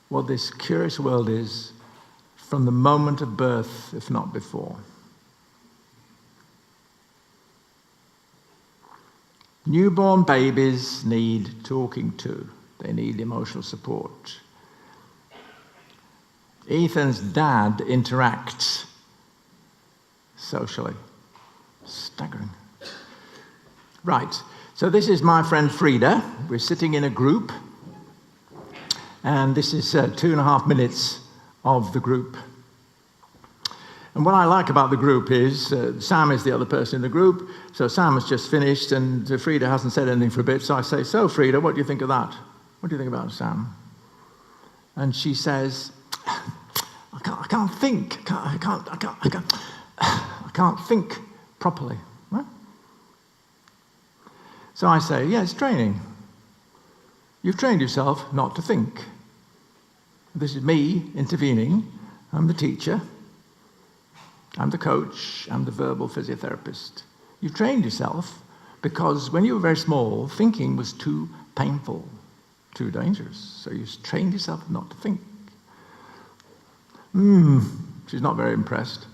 what this curious world is from the moment of birth, if not before. Newborn babies need talking to. They need emotional support. Ethan's dad interacts socially. Staggering. Right, so this is my friend Frida. We're sitting in a group, and this is 2.5 minutes of the group. And what I like about the group is Sam is the other person in the group, so Sam has just finished, and Frida hasn't said anything for a bit, so I say, so Frida, what do you think of that? What do you think about Sam? And she says, I can't think. I can't think properly. Right? So I say, yeah, it's training. You've trained yourself not to think. This is me intervening. I'm the teacher. I'm the coach. I'm the verbal physiotherapist. You've trained yourself because when you were very small, thinking was too painful, too dangerous. So you trained yourself not to think. She's not very impressed.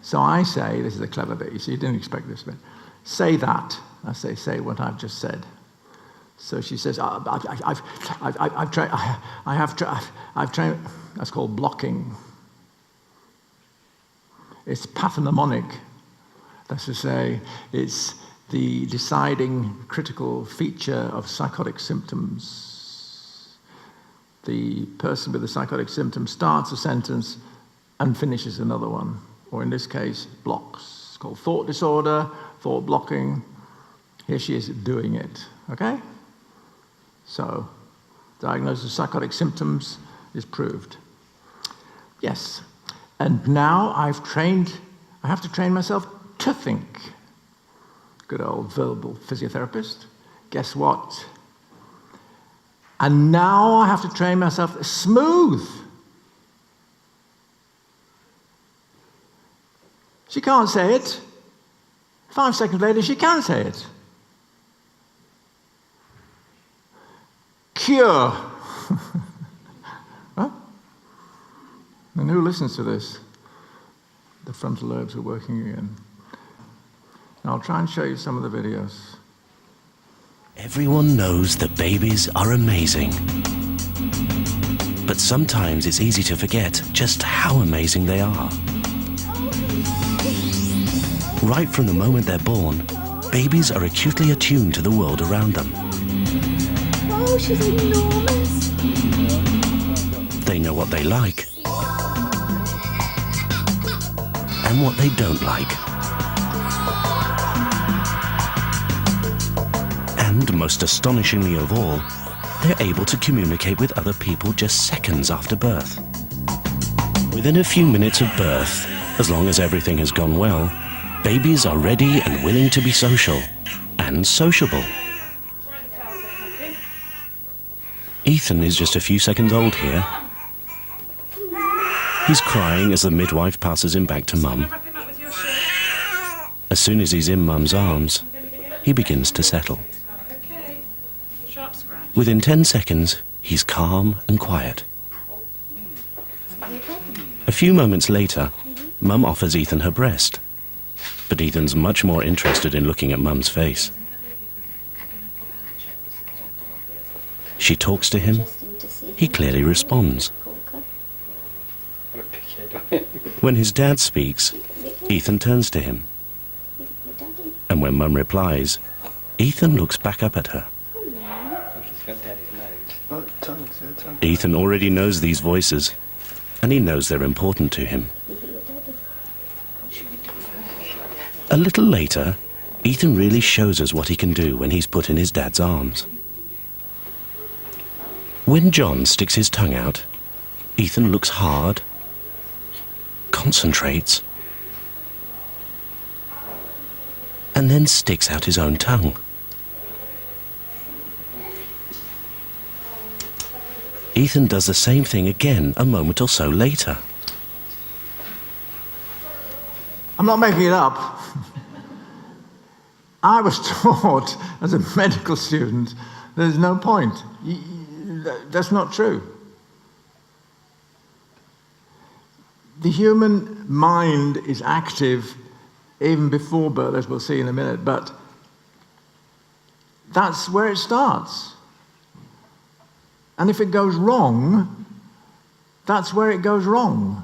So I say, this is a clever bit, you see, you didn't expect this bit. Say that. I say what I've just said. So she says, I've trained, that's called blocking. It's pathognomonic. That's to say, it's the deciding critical feature of psychotic symptoms. The person with the psychotic symptom starts a sentence and finishes another one, or in this case, blocks. It's called thought disorder, thought blocking. Here she is doing it, okay? So, diagnosis of psychotic symptoms is proved. Yes, and now I have to train myself to think. Good old verbal physiotherapist. Guess what? And now I have to train myself smooth. She can't say it. 5 seconds later, she can say it. Cure. Huh? And who listens to this? The frontal lobes are working again. And I'll try and show you some of the videos. Everyone knows that babies are amazing. But sometimes it's easy to forget just how amazing they are. Right from the moment they're born, babies are acutely attuned to the world around them. Oh, she's enormous. They know what they like and what they don't like. And most astonishingly of all, they're able to communicate with other people just seconds after birth. Within a few minutes of birth, as long as everything has gone well, babies are ready and willing to be social and sociable. Ethan is just a few seconds old here. He's crying as the midwife passes him back to Mum. As soon as he's in Mum's arms, he begins to settle. Within 10 seconds, he's calm and quiet. A few moments later, Mum offers Ethan her breast, but Ethan's much more interested in looking at Mum's face. She talks to him. He clearly responds. When his dad speaks, Ethan turns to him. And when Mum replies, Ethan looks back up at her. Ethan already knows these voices, and he knows they're important to him. A little later, Ethan really shows us what he can do when he's put in his dad's arms. When John sticks his tongue out, Ethan looks hard, concentrates, and then sticks out his own tongue. Ethan does the same thing again a moment or so later. I'm not making it up. I was taught as a medical student there's no point. That's not true. The human mind is active even before birth, as we'll see in a minute, but that's where it starts. And if it goes wrong, that's where it goes wrong.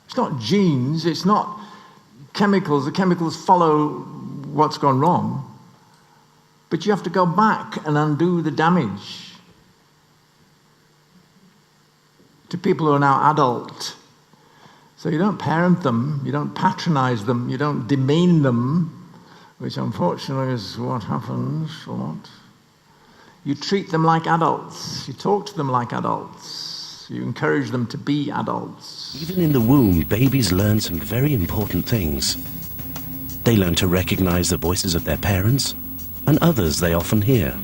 It's not genes, it's not chemicals. The chemicals follow what's gone wrong. But you have to go back and undo the damage. To people who are now adult. So you don't parent them, you don't patronize them, you don't demean them, which unfortunately is what happens a lot. You treat them like adults, you talk to them like adults, you encourage them to be adults. Even in the womb, babies learn some very important things. They learn to recognize the voices of their parents and others they often hear.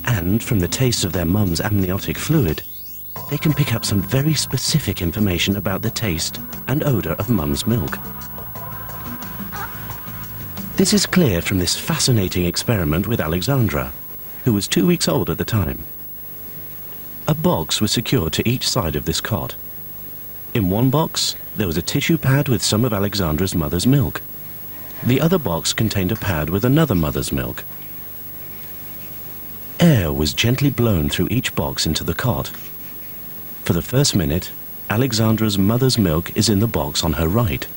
And from the taste of their mum's amniotic fluid, they can pick up some very specific information about the taste and odor of mum's milk. This is clear from this fascinating experiment with Alexandra, who was 2 weeks old at the time. A box was secured to each side of this cot. In one box, there was a tissue pad with some of Alexandra's mother's milk. The other box contained a pad with another mother's milk. Air was gently blown through each box into the cot. For the first minute, Alexandra's mother's milk is in the box on her right.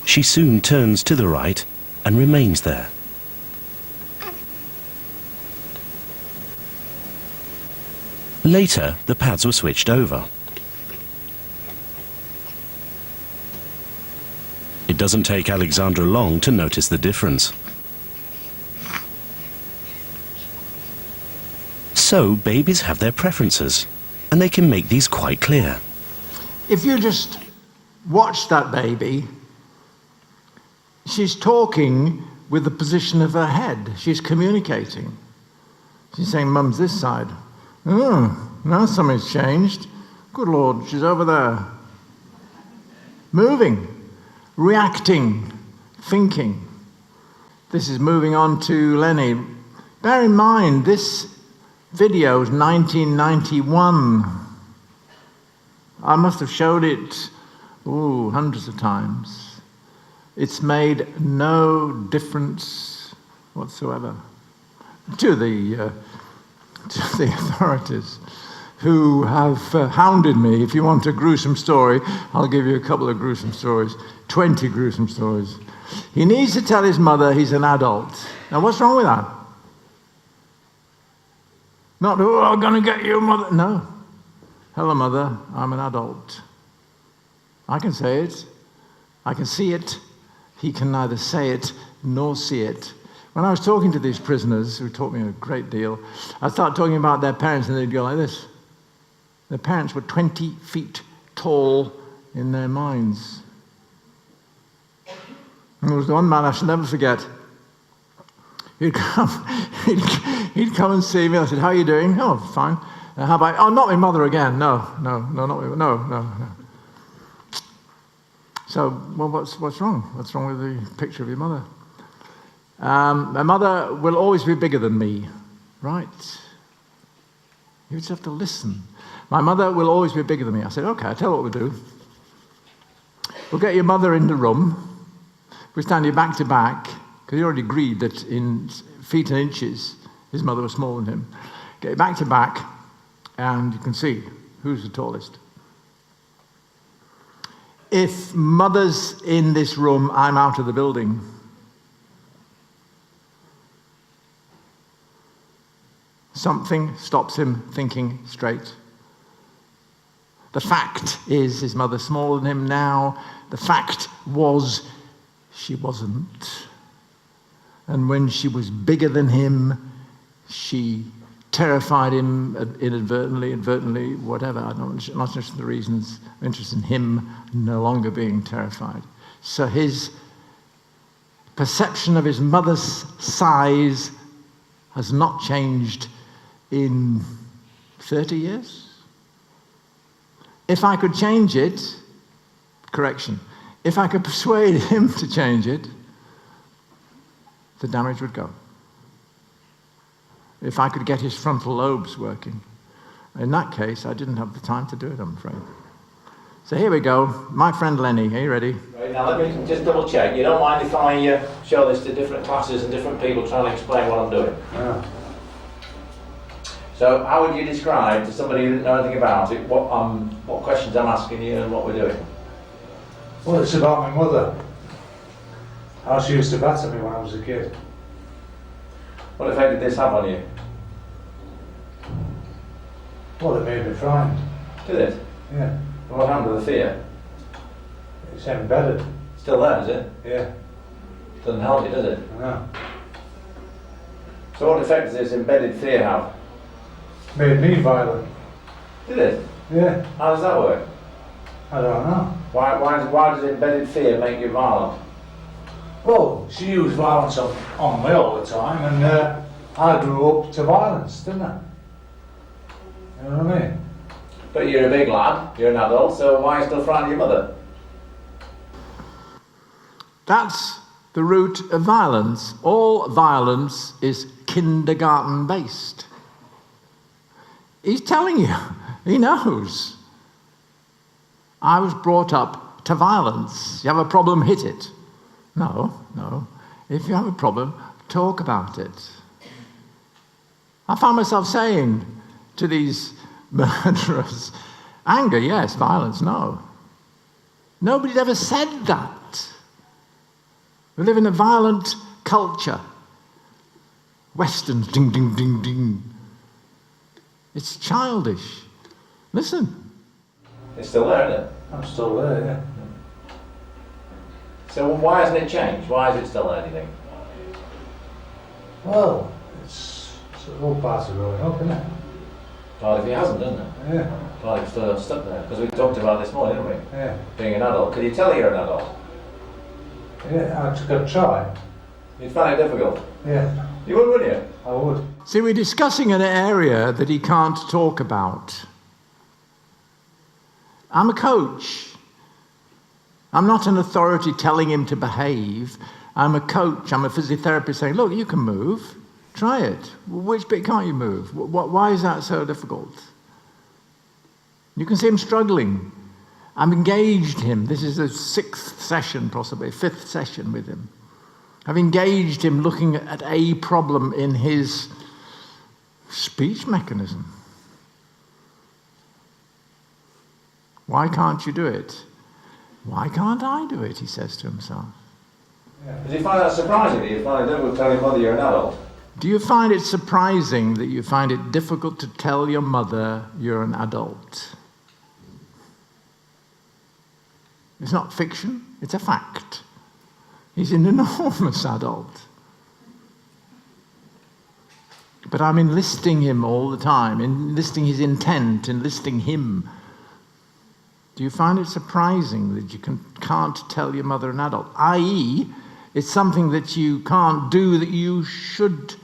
She soon turns to the right and remains there. Later, the pads were switched over. It doesn't take Alexandra long to notice the difference. So, babies have their preferences, and they can make these quite clear. If you just watch that baby, she's talking with the position of her head. She's communicating. She's saying, Mum's this side. Oh, now something's changed. Good Lord, she's over there. Moving. reacting, thinking. This is moving on to Lenny. Bear in mind, this video is 1991. I must have showed it, hundreds of times. It's made no difference whatsoever to the authorities, who have hounded me. If you want a gruesome story, I'll give you a couple of gruesome stories, 20 gruesome stories. He needs to tell his mother he's an adult. Now, what's wrong with that? Not, I'm going to get you, mother. No. Hello, mother, I'm an adult. I can say it. I can see it. He can neither say it nor see it. When I was talking to these prisoners, who taught me a great deal, I started talking about their parents, and they'd go like this. Their parents were 20 feet tall in their minds. And there was one man I shall never forget. He'd come and see me. I said, "How are you doing?" "Oh, fine." "How about?" "Oh, not my mother again." No, not my, no. So, well, what's wrong? What's wrong with the picture of your mother? My mother will always be bigger than me, right? You just have to listen. My mother will always be bigger than me. I said, "Okay, I'll tell you what we'll do. We'll get your mother in the room. We stand you back to back," because he already agreed that in feet and inches, his mother was smaller than him. "Get you back to back, and you can see who's the tallest. If mother's in this room, I'm out of the building." Something stops him thinking straight. The fact is, his mother's smaller than him now. The fact was, she wasn't. And when she was bigger than him, she terrified him inadvertently, whatever. I'm not interested in the reasons. I'm interested in him no longer being terrified. So his perception of his mother's size has not changed in 30 years. If I could change it, correction, if I could persuade him to change it, the damage would go. If I could get his frontal lobes working. In that case, I didn't have the time to do it, I'm afraid. So here we go. My friend Lenny, are you ready? Right, now let me just double check. You don't mind if I show this to different classes and different people trying to explain what I'm doing? Yeah. So how would you describe to somebody who didn't know anything about it what questions I'm asking you and what we're doing? Well, it's about my mother. How she used to batter me when I was a kid. What effect did this have on you? Well, it made me frightened. Did it? Yeah. What happened to the fear? It's embedded. Still there, is it? Yeah. Doesn't help you, does it? No. So what effect does this embedded fear have? Made me violent. Did it? Yeah. How does that work? I don't know. Why does embedded fear make you violent? Well, she used violence on me all the time, and I grew up to violence, didn't I? You know what I mean? But you're a big lad, you're an adult, so why are you still frightened of your mother? That's the root of violence. All violence is kindergarten-based. He's telling you, he knows. I was brought up to violence. You have a problem, hit it. No. If you have a problem, talk about it. I found myself saying to these murderers, anger, yes, violence, no. Nobody'd ever said that. We live in a violent culture. Westerns, ding, ding, ding, ding. It's childish. Listen. It's still there, isn't it? I'm still there, yeah. So why hasn't it changed? Why is it still there, do you think? Well, it's all part of growing up, isn't it? Well, if it hasn't, doesn't it? Yeah. Well, it's still stuck there. Because we talked about this morning, didn't we? Yeah. Being an adult. Could you tell you're an adult? Yeah, I could try. You'd find it difficult. Yeah, You would, wouldn't you? I would. See, we're discussing an area that he can't talk about. I'm a coach. I'm not an authority telling him to behave. I'm a coach, I'm a physiotherapist saying, look, you can move, try it. Which bit can't you move? Why is that so difficult? You can see him struggling. I've engaged him. This is the 6th session, possibly, 5th session with him. I've engaged him looking at a problem in his speech mechanism. Why can't you do it? Why can't I do it, he says to himself. Yeah. Does he find that surprising that you find it difficult to tell your mother you're an adult? Do you find it surprising that you find it difficult to tell your mother you're an adult? It's not fiction, it's a fact. He's an enormous adult. But I'm enlisting him all the time, enlisting his intent, enlisting him. Do you find it surprising that you can't tell your mother an adult? I.e., it's something that you can't do that you should,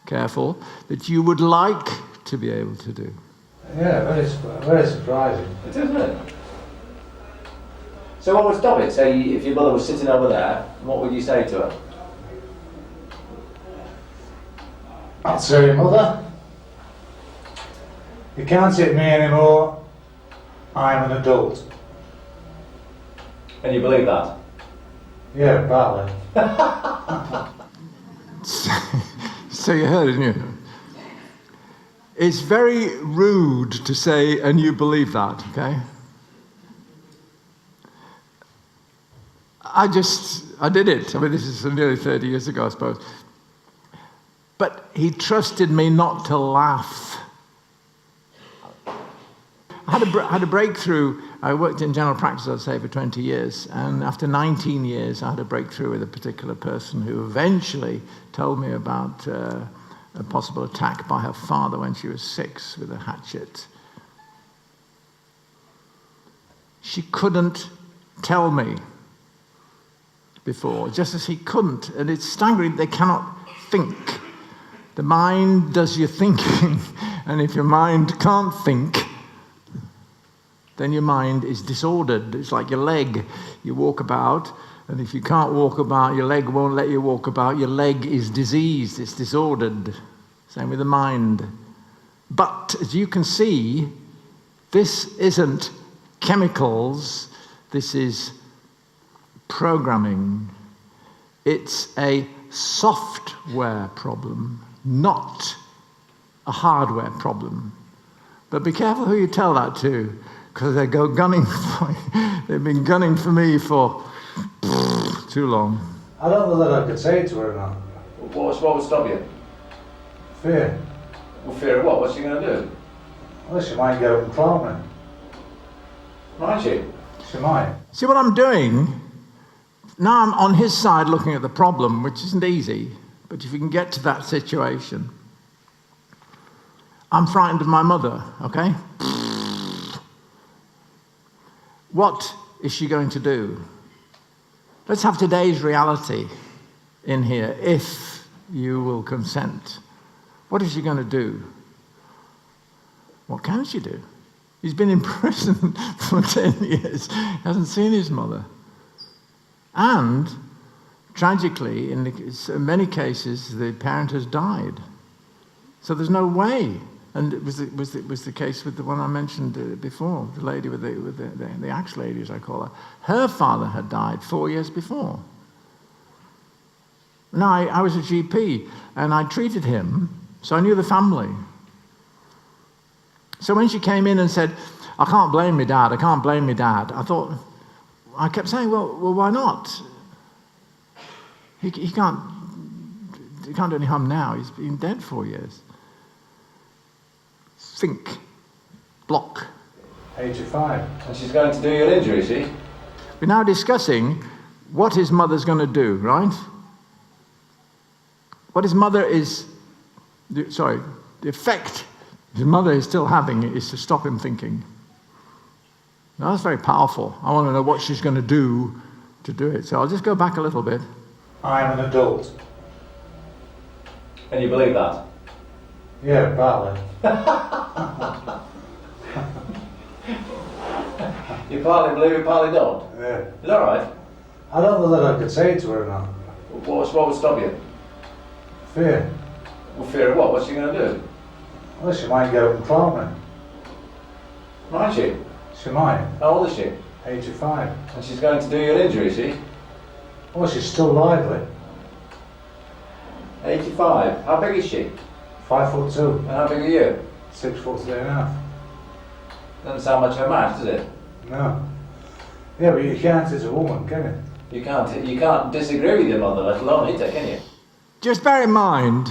careful, that you would like to be able to do. Yeah, very surprising. It is, isn't it? So what would stop it? Say if your mother was sitting over there, what would you say to her? I'd say, Mother, you can't hit me anymore. I'm an adult. And you believe that? Yeah, partly. So you heard it, didn't you? It's very rude to say, and you believe that, okay? I did it. I mean, this is nearly 30 years ago, I suppose. But he trusted me not to laugh. I had a breakthrough. I worked in general practice, I'd say, for 20 years. And after 19 years, I had a breakthrough with a particular person who eventually told me about a possible attack by her father when she was 6 with a hatchet. She couldn't tell me before, just as he couldn't. And it's staggering, they cannot think. The mind does your thinking, and if your mind can't think, then your mind is disordered. It's like your leg. You walk about, and if you can't walk about, your leg won't let you walk about. Your leg is diseased, it's disordered. Same with the mind. But as you can see, this isn't chemicals, this is programming. It's a software problem, not a hardware problem. But be careful who you tell that to, because they go gunning for you. They've been gunning for me for too long. I don't know that I could say it to her now. What would stop you? Fear. Well, fear of what? What's she going to do? Well, she might get up and clown me. Might she? She might. See what I'm doing? Now I'm on his side looking at the problem, which isn't easy, but if you can get to that situation, I'm frightened of my mother, okay? What is she going to do? Let's have today's reality in here, if you will consent. What is she going to do? What can she do? He's been in prison for 10 years, hasn't seen his mother. And, tragically, in many cases, the parent has died. So there's no way. And it was the case with the one I mentioned before, the lady with the axe lady, as I call her. Her father had died 4 years before. Now, I was a GP, and I treated him, so I knew the family. So when she came in and said, I can't blame me, Dad, I can't blame me, Dad, I kept saying, well, why not? He can't do any harm now. He's been dead 4 years. Think. Block. 85. And she's going to do you an injury, is she? We're now discussing what his mother's going to do, right? What his mother is... the effect his mother is still having is to stop him thinking. Now, that's very powerful. I want to know what she's going to do it. So I'll just go back a little bit. I'm an adult. And you believe that? Yeah, partly. You partly believe it, partly don't? Yeah. Is that right? I don't know that I could say it to her now. What would stop you? Fear. Well, fear of what? What's she going to do? Well, she might get up and clown me. Might she? She might. How old is she? 85. And she's going to do you an injury, is she? Oh, she's still lively. 85. How big is she? 5'2". And how big are you? 6'3.5". Doesn't sound much of a match, does it? No. Yeah, but you can't as a woman, can you? You can't disagree with your mother, let alone hit her, can you? Just bear in mind,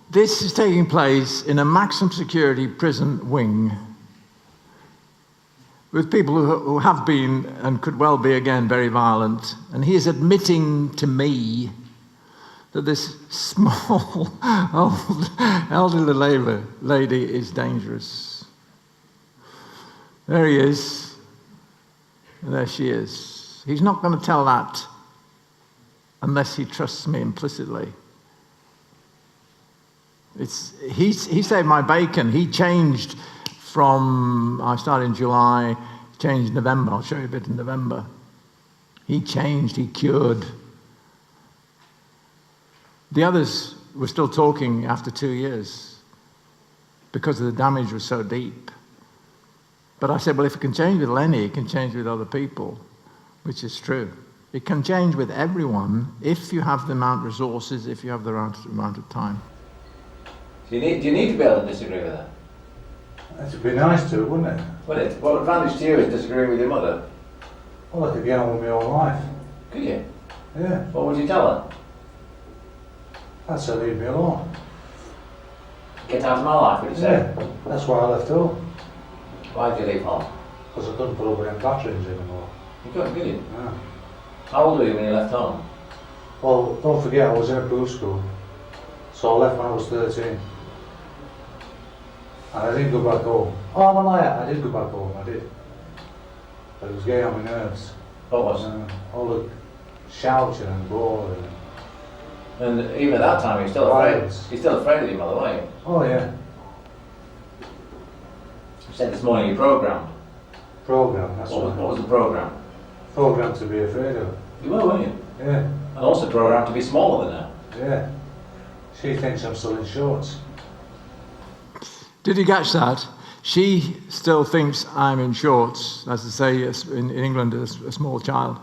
this is taking place in a maximum security prison wing with people who have been and could well be again very violent. And he is admitting to me that this small, old, elderly lady is dangerous. There he is, and there she is. He's not going to tell that unless he trusts me implicitly. He saved my bacon. He changed from, I started in July, changed in November. I'll show you a bit in November. He changed, he cured. The others were still talking after 2 years because the damage was so deep. But I said, well, if it can change with Lenny, it can change with other people, which is true. It can change with everyone if you have the amount of resources, if you have the right amount of time. Do you need to be able to disagree with her? It'd be nice to, wouldn't it? Would it? What advantage to you is disagreeing with your mother? Well, I could get on with my own life. Could you? Yeah. What would you tell her? I'd say leave me alone. Get out of my life, would you say? Yeah. That's why I left home. Why did you leave home? Because I couldn't put up with them batterings anymore. You couldn't, could you? No. How old were you when you left home? Well, don't forget I was in a proof school. So I left when I was 13. And I didn't go back home. Oh, I'm a liar. I did go back home, I did. But it was getting on my nerves. What was? All the shouting and roaring. And even at that time, you're still afraid. Violence. You're still afraid of your mother, weren't you? Oh, yeah. You said this morning you programmed. Program, that's What right. was the program? Program to be afraid of. You were, weren't you? Yeah, And also programmed to be smaller than her. yeah. She thinks I'm still in shorts. Did you catch that? She still thinks I'm in shorts, as to say in England, as a small child.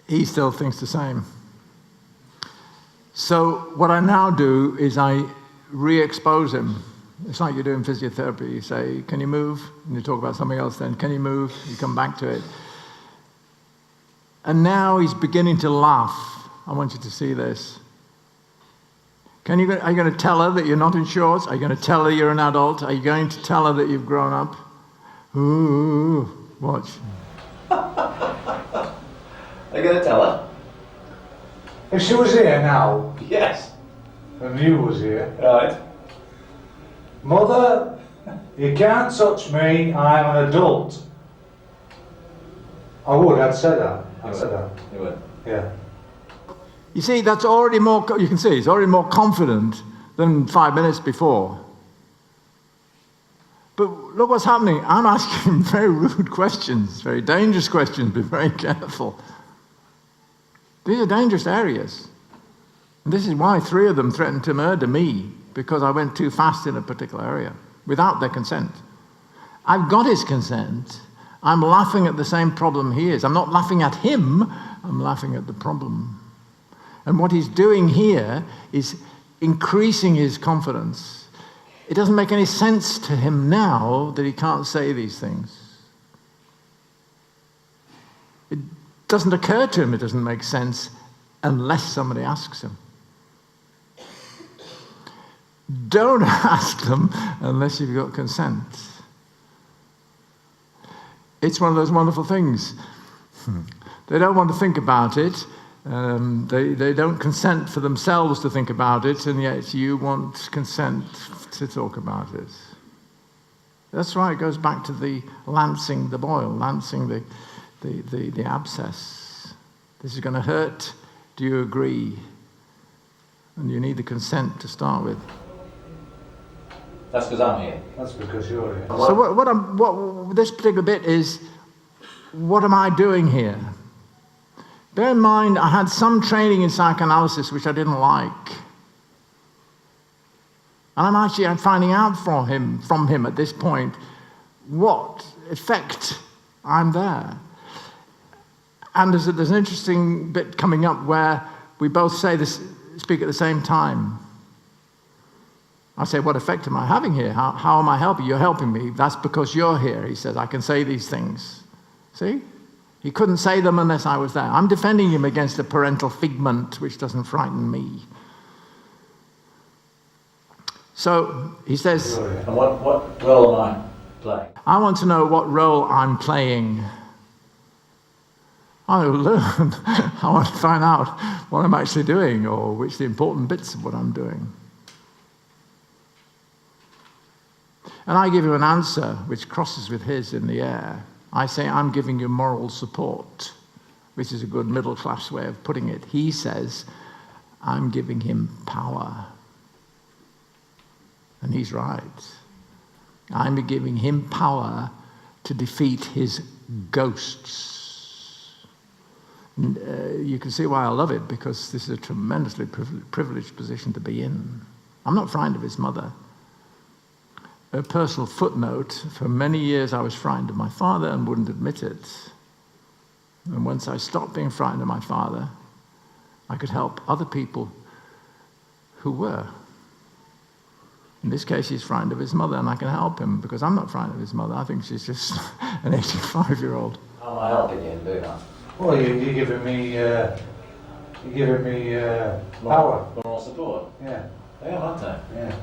He still thinks the same. So what I now do is I re-expose him. It's like you do in physiotherapy. You say, can you move? And you talk about something else then. Can you move? You come back to it. And now he's beginning to laugh. I want you to see this. Are you going to tell her that you're not in shorts? Are you going to tell her you're an adult? Are you going to tell her that you've grown up? Ooh, watch. Are you going to tell her? If she was here now, Yes. and you was here, Right. Mother, you can't touch me, I'm an adult. I would, I'd say that. I'd say that. You would. Yeah. You see, that's already more, you can see, it's already more confident than 5 minutes before. But look what's happening. I'm asking him very rude questions, very dangerous questions. Be very careful. These are dangerous areas. And this is why 3 of them threatened to murder me, because I went too fast in a particular area, without their consent. I've got his consent. I'm laughing at the same problem he is. I'm not laughing at him, I'm laughing at the problem. And what he's doing here is increasing his confidence. It doesn't make any sense to him now that he can't say these things. It doesn't occur to him it doesn't make sense unless somebody asks him. Don't ask them unless you've got consent. It's one of those wonderful things. They don't want to think about it. They don't consent for themselves to think about it, and yet you want consent to talk about it. That's right, it goes back to the lancing the boil, lancing the abscess. This is going to hurt. Do you agree? And you need the consent to start with. That's because I'm here. That's because you're here. So what this particular bit is, what am I doing here? Bear in mind, I had some training in psychoanalysis which I didn't like. And I'm actually finding out from him at this point what effect I'm there. And there's an interesting bit coming up where we both speak at the same time. I say, what effect am I having here? How am I helping? You're helping me. That's because you're here, he says. I can say these things. See? He couldn't say them unless I was there. I'm defending him against a parental figment which doesn't frighten me. So he says, And what role am I playing? I want to know what role I'm playing. I learn. I want to find out what I'm actually doing, or which the important bits of what I'm doing. And I give him an answer which crosses with his in the air. I say, I'm giving you moral support, which is a good middle-class way of putting it. He says, I'm giving him power. And he's right. I'm giving him power to defeat his ghosts. And, you can see why I love it, because this is a tremendously privileged position to be in. I'm not frightened of his mother. A personal footnote, for many years I was frightened of my father and wouldn't admit it. And once I stopped being frightened of my father, I could help other people who were. In this case, he's frightened of his mother, and I can help him because I'm not frightened of his mother. I think she's just an 85-year-old. How am I helping you in doing that? Well, you're giving me power. Moral support? Yeah. I am, aren't I? Yeah.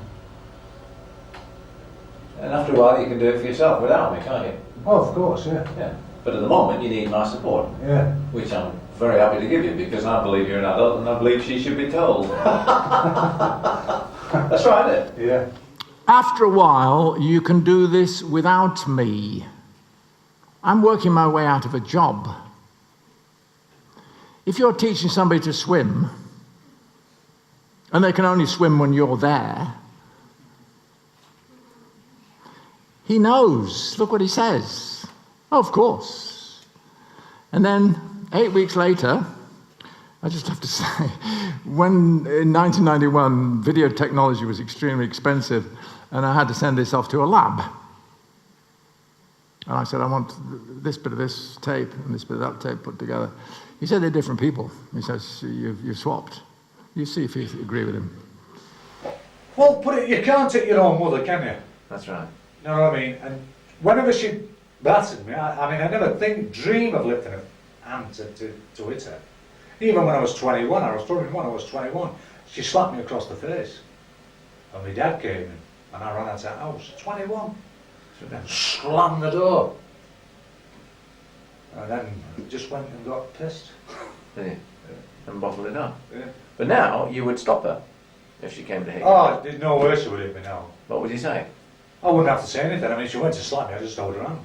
And after a while, you can do it for yourself without me, can't you? Oh, of course, yeah. Yeah. But at the moment, you need my support. Yeah. Which I'm very happy to give you, because I believe you're an adult and I believe she should be told. That's right, isn't it? Yeah. After a while, you can do this without me. I'm working my way out of a job. If you're teaching somebody to swim, and they can only swim when you're there, he knows. Look what he says. Oh, of course. And then 8 weeks later, I just have to say, when in 1991, video technology was extremely expensive, and I had to send this off to a lab. And I said, I want this bit of this tape and this bit of that tape put together. He said they're different people. He says, you've swapped. You see if you agree with him. Well, you can't take your own mother, can you? That's right. You know what I mean? And whenever she battered me, I never dream of lifting a hand to hit her. Even when I was 21, I was 21, she slapped me across the face. And my dad came in, and I ran out of the house, 21. And slammed the door. And then just went and got pissed. Did you? And bottled it up. Yeah. But now, you would stop her if she came to hit you. Oh, there's no way she would hit me now. What would you say? I wouldn't have to say anything. I mean, she went to slap me, I just held her hand.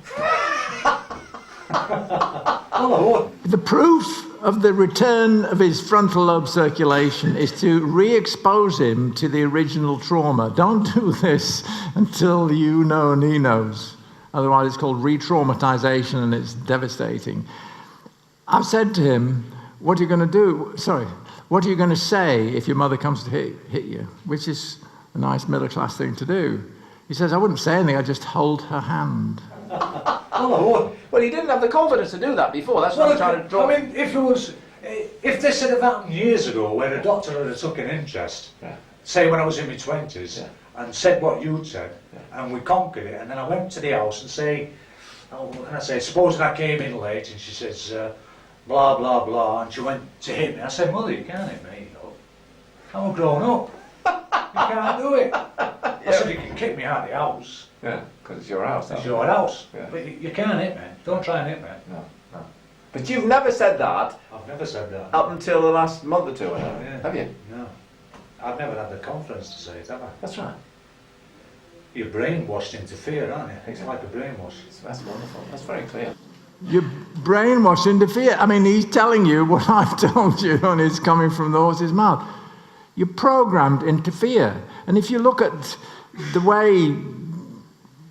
Well, I wouldn't. The proof of the return of his frontal lobe circulation is to re-expose him to the original trauma. Don't do this until you know and he knows. Otherwise, it's called re-traumatization, and it's devastating. I've said to him, what are you going to do? Sorry, what are you going to say if your mother comes to hit you? Which is a nice middle-class thing to do. He says, I wouldn't say anything, I'd just hold her hand. Well, I wouldn't. Well, he didn't have the confidence to do that before. That's what I'm trying to draw. I mean, if this had happened years ago, where a doctor had took an interest, say when I was in my 20s, and said what you'd said, and we conquered it, and then I went to the house and say, supposing I came in late, and she says, blah, blah, blah, and she went to hit me. I said, Mother, you can't hit me, you know. I'm a grown up. You can't do it. I said, you can kick me out of the house. Yeah, because it's your house. It's your house. Yeah. But you can't hit me. Don't try and hit me. No. But you've never said that I've never said that. up until the last month or two, Yeah. have you? No. I've never had the confidence to say it, have I? That's right. You're brainwashed into fear, aren't you? It's like a brainwash. That's wonderful. That's very clear. You're brainwashed into fear. I mean, he's telling you what I've told you, and it's coming from the horse's mouth. You're programmed into fear. And if you look at the way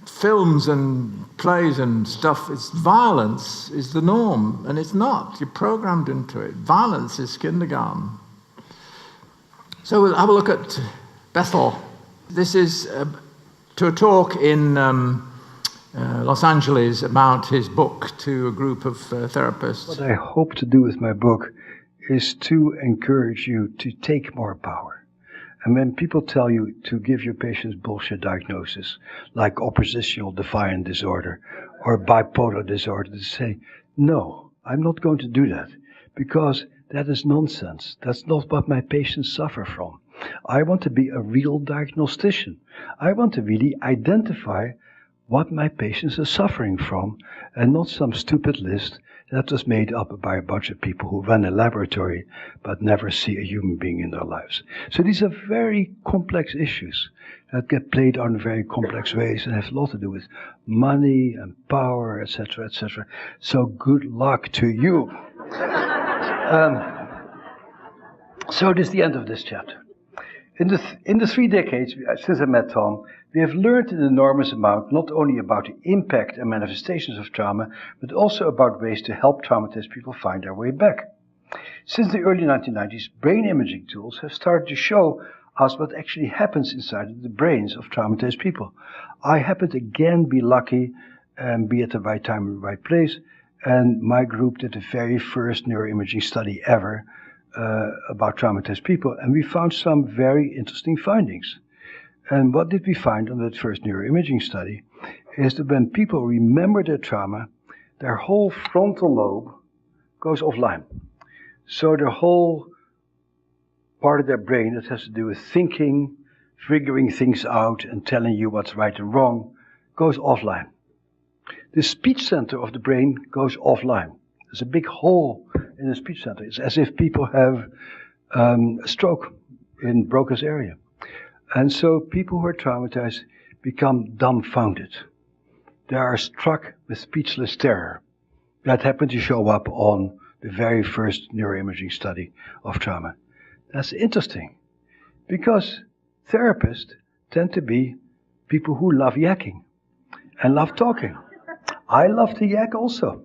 films and plays and stuff, it's violence is the norm, and it's not. You're programmed into it. Violence is kindergarten. So we'll have a look at Bethel. This is to a talk in Los Angeles about his book to a group of therapists. What I hope to do with my book is to encourage you to take more power. And when people tell you to give your patients bullshit diagnosis, like oppositional defiant disorder or bipolar disorder, to say, no, I'm not going to do that, because that is nonsense. That's not what my patients suffer from. I want to be a real diagnostician. I want to really identify what my patients are suffering from, and not some stupid list that was made up by a bunch of people who run a laboratory but never see a human being in their lives. So these are very complex issues that get played out in very complex ways and have a lot to do with money and power, etc., etc. So good luck to you. So it is the end of this chapter. In the 3 decades since I met Tom, we have learned an enormous amount, not only about the impact and manifestations of trauma, but also about ways to help traumatized people find their way back. Since the early 1990s, brain imaging tools have started to show us what actually happens inside the brains of traumatized people. I happen to again be lucky and be at the right time and the right place, and my group did the very first neuroimaging study ever about traumatized people, and we found some very interesting findings. And what did we find on that first neuroimaging study is that when people remember their trauma, their whole frontal lobe goes offline. So the whole part of their brain that has to do with thinking, figuring things out, and telling you what's right and wrong goes offline. The speech center of the brain goes offline. There's a big hole in the speech center. It's as if people have a stroke in Broca's area. And so people who are traumatized become dumbfounded. They are struck with speechless terror. That happened to show up on the very first neuroimaging study of trauma. That's interesting, because therapists tend to be people who love yakking and love talking. I love to yak also.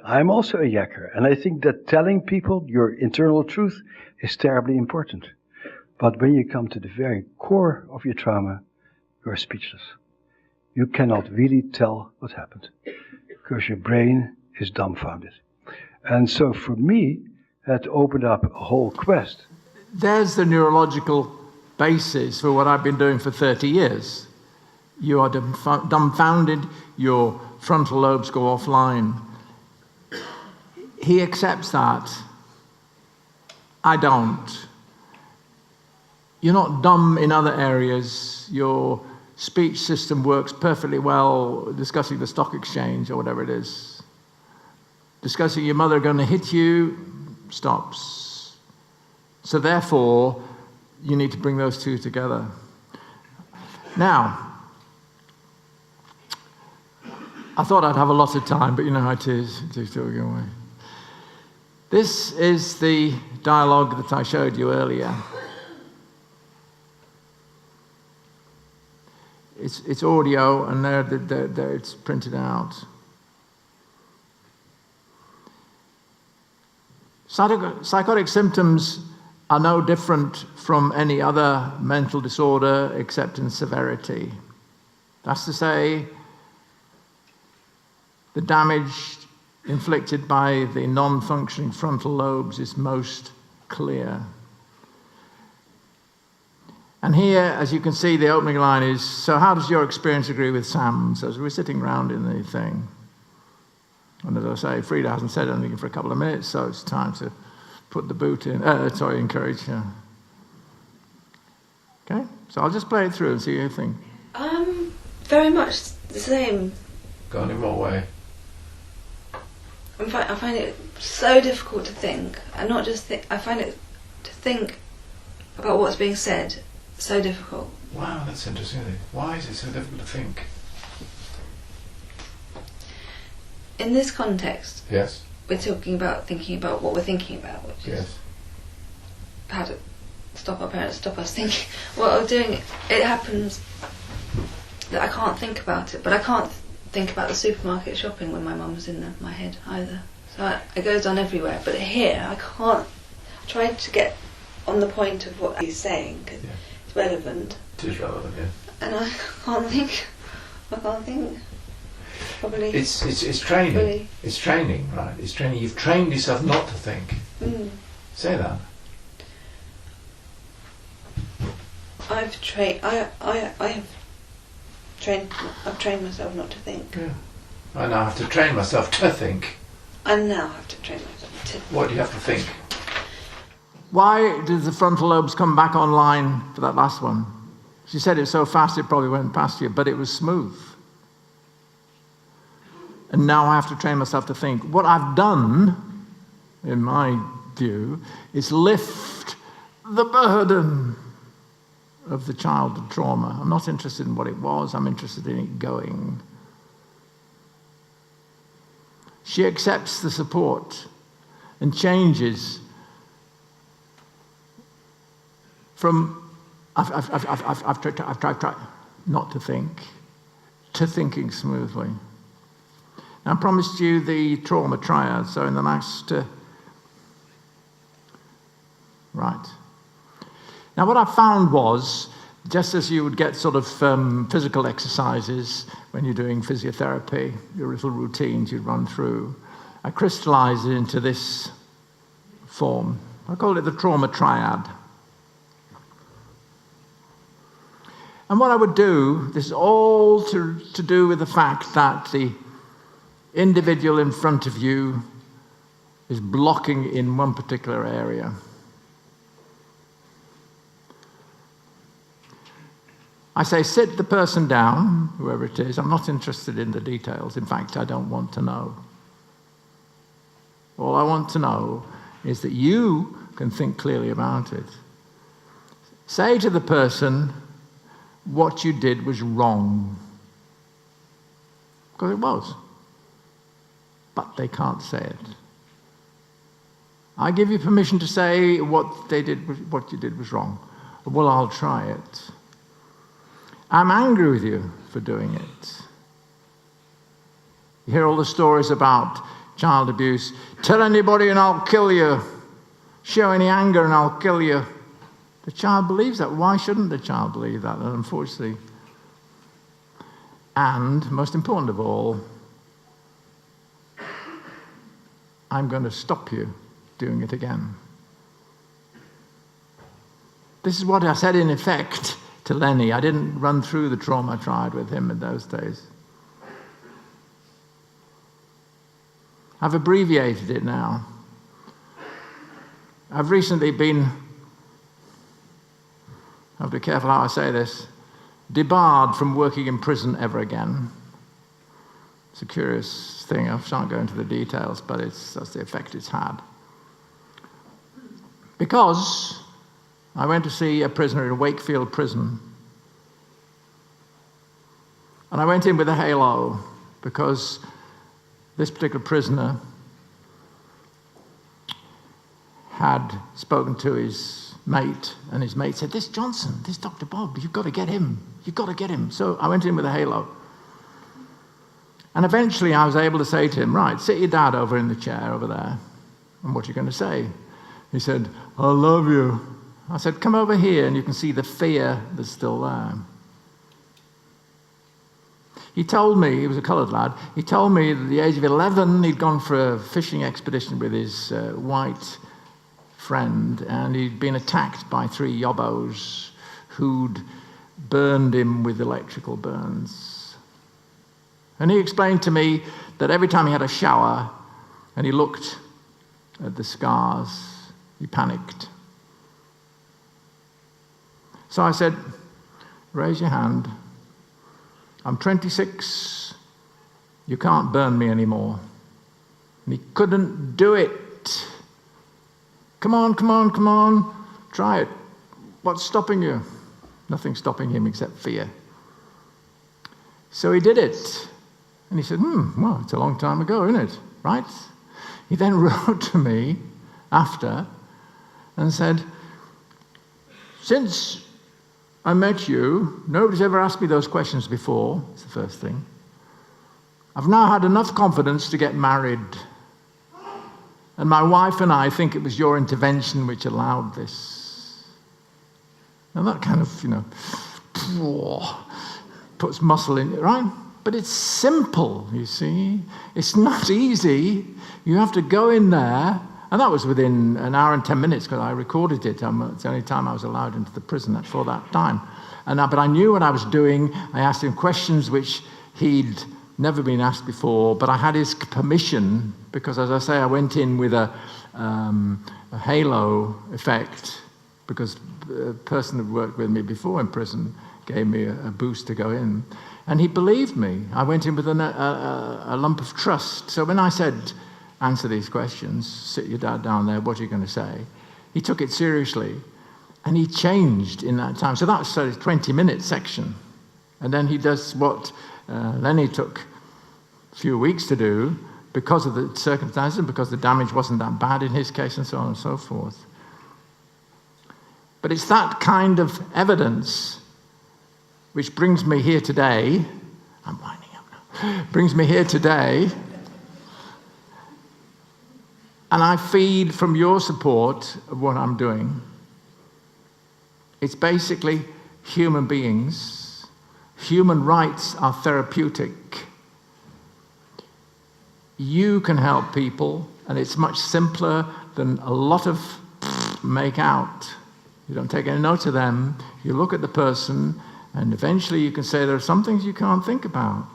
I'm also a yakker, and I think that telling people your internal truth is terribly important. But when you come to the very core of your trauma, you're speechless. You cannot really tell what happened, because your brain is dumbfounded. And so for me, that opened up a whole quest. There's the neurological basis for what I've been doing for 30 years. You are dumbfounded, your frontal lobes go offline. He accepts that. I don't. You're not dumb in other areas. Your speech system works perfectly well discussing the stock exchange or whatever it is. Discussing your mother going to hit you stops. So therefore, you need to bring those two together. Now, I thought I'd have a lot of time, but you know how it is. It's still going away. This is the dialogue that I showed you earlier. It's audio, and there it's printed out. Psychotic symptoms are no different from any other mental disorder except in severity. That's to say, the damage inflicted by the non-functioning frontal lobes is most clear. And here, as you can see, the opening line is, so how does your experience agree with Sam's? As we're sitting around in the thing. And as I say, Frida hasn't said anything for a couple of minutes, so it's time to put the boot in. Encourage. Yeah. Okay, so I'll just play it through and see what you think. Very much the same. Go on in what way? I find it so difficult to think, and not just think. I find it to think about what's being said so difficult. Wow, that's interesting. Why is it so difficult to think? In this context, Yes. we're talking about thinking about what we're thinking about, which is Yes. how to stop our parents, stop us thinking. What we're doing, it happens that I can't think about it, but I can't think about the supermarket shopping when my mum was in my head either. So it goes on everywhere, but here I can't. I try to get on the point of what he's saying because it's relevant. It is relevant, yeah. And I can't think. Probably. It's training. Fully. It's training, right? It's training. You've trained yourself not to think. Say that. I've trained myself not to think. Yeah. I now have to train myself to think. I now have to train myself to. What do you have to think? Why did the frontal lobes come back online for that last one? She said it so fast it probably went past you, but it was smooth. And now I have to train myself to think. What I've done, in my view, is lift the burden of the childhood trauma. I'm not interested in what it was, I'm interested in it going. She accepts the support and changes from I've tried not to think to thinking smoothly. Now, I promised you the Trauma Triad, so in the next right. Now, what I found was, just as you would get sort of physical exercises when you're doing physiotherapy, your little routines you'd run through, I crystallized it into this form. I call it the Trauma Triad. And what I would do, this is all to do with the fact that the individual in front of you is blocking in one particular area. I say, sit the person down, whoever it is. I'm not interested in the details. In fact, I don't want to know. All I want to know is that you can think clearly about it. Say to the person, what you did was wrong. Because it was. But they can't say it. I give you permission to say what you did was wrong. Well, I'll try it. I'm angry with you for doing it. You hear all the stories about child abuse. Tell anybody and I'll kill you. Show any anger and I'll kill you. The child believes that. Why shouldn't the child believe that? And unfortunately. And, most important of all, I'm going to stop you doing it again. This is what I said in effect to Lenny. I didn't run through the Trauma Triad with him in those days. I've abbreviated it now. I've recently been, I have to be careful how I say this, debarred from working in prison ever again. It's a curious thing. I shan't go into the details, but that's the effect it's had. Because I went to see a prisoner in Wakefield prison. And I went in with a halo because this particular prisoner had spoken to his mate, and his mate said, this Johnson, this Dr. Bob, you've got to get him. You've got to get him. So I went in with a halo. And eventually I was able to say to him, right, sit your dad over in the chair over there. And what are you going to say? He said, I love you. I said, come over here and you can see the fear that's still there. He told me, he was a coloured lad, he told me that at the age of 11 he'd gone for a fishing expedition with his white friend, and he'd been attacked by 3 yobbos who'd burned him with electrical burns. And he explained to me that every time he had a shower and he looked at the scars, he panicked. So I said, raise your hand. I'm 26. You can't burn me anymore. And he couldn't do it. Come on, come on, come on. Try it. What's stopping you? Nothing's stopping him except fear. So he did it. And he said, well, it's a long time ago, isn't it? Right? He then wrote to me after and said, since I met you, nobody's ever asked me those questions before, it's the first thing. I've now had enough confidence to get married. And my wife and I think it was your intervention which allowed this. And that kind of, puts muscle in it, right? But it's simple, you see. It's not easy. You have to go in there, and that was within an hour and 10 minutes because I recorded it. It's the only time I was allowed into the prison for that time. But I knew what I was doing. I asked him questions which he'd never been asked before, but I had his permission because, as I say, I went in with a halo effect because the person who worked with me before in prison gave me a boost to go in. And he believed me. I went in with a lump of trust. So when I said, answer these questions, sit your dad down there, what are you going to say? He took it seriously. And he changed in that time. So that's a 20-minute section. And then he does what Lenny took a few weeks to do because of the circumstances, because the damage wasn't that bad in his case, and so on and so forth. But it's that kind of evidence which brings me here today. I'm winding up now. Brings me here today. And I feed from your support of what I'm doing. It's basically human beings. Human rights are therapeutic. You can help people, and it's much simpler than a lot of make out. You don't take any note of them. You look at the person, and eventually you can say there are some things you can't think about.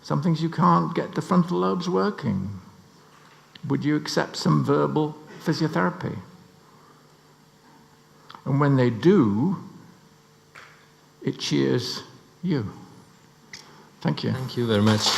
Some things you can't get the frontal lobes working. Would you accept some verbal physiotherapy? And when they do, it cheers you. Thank you. Thank you very much.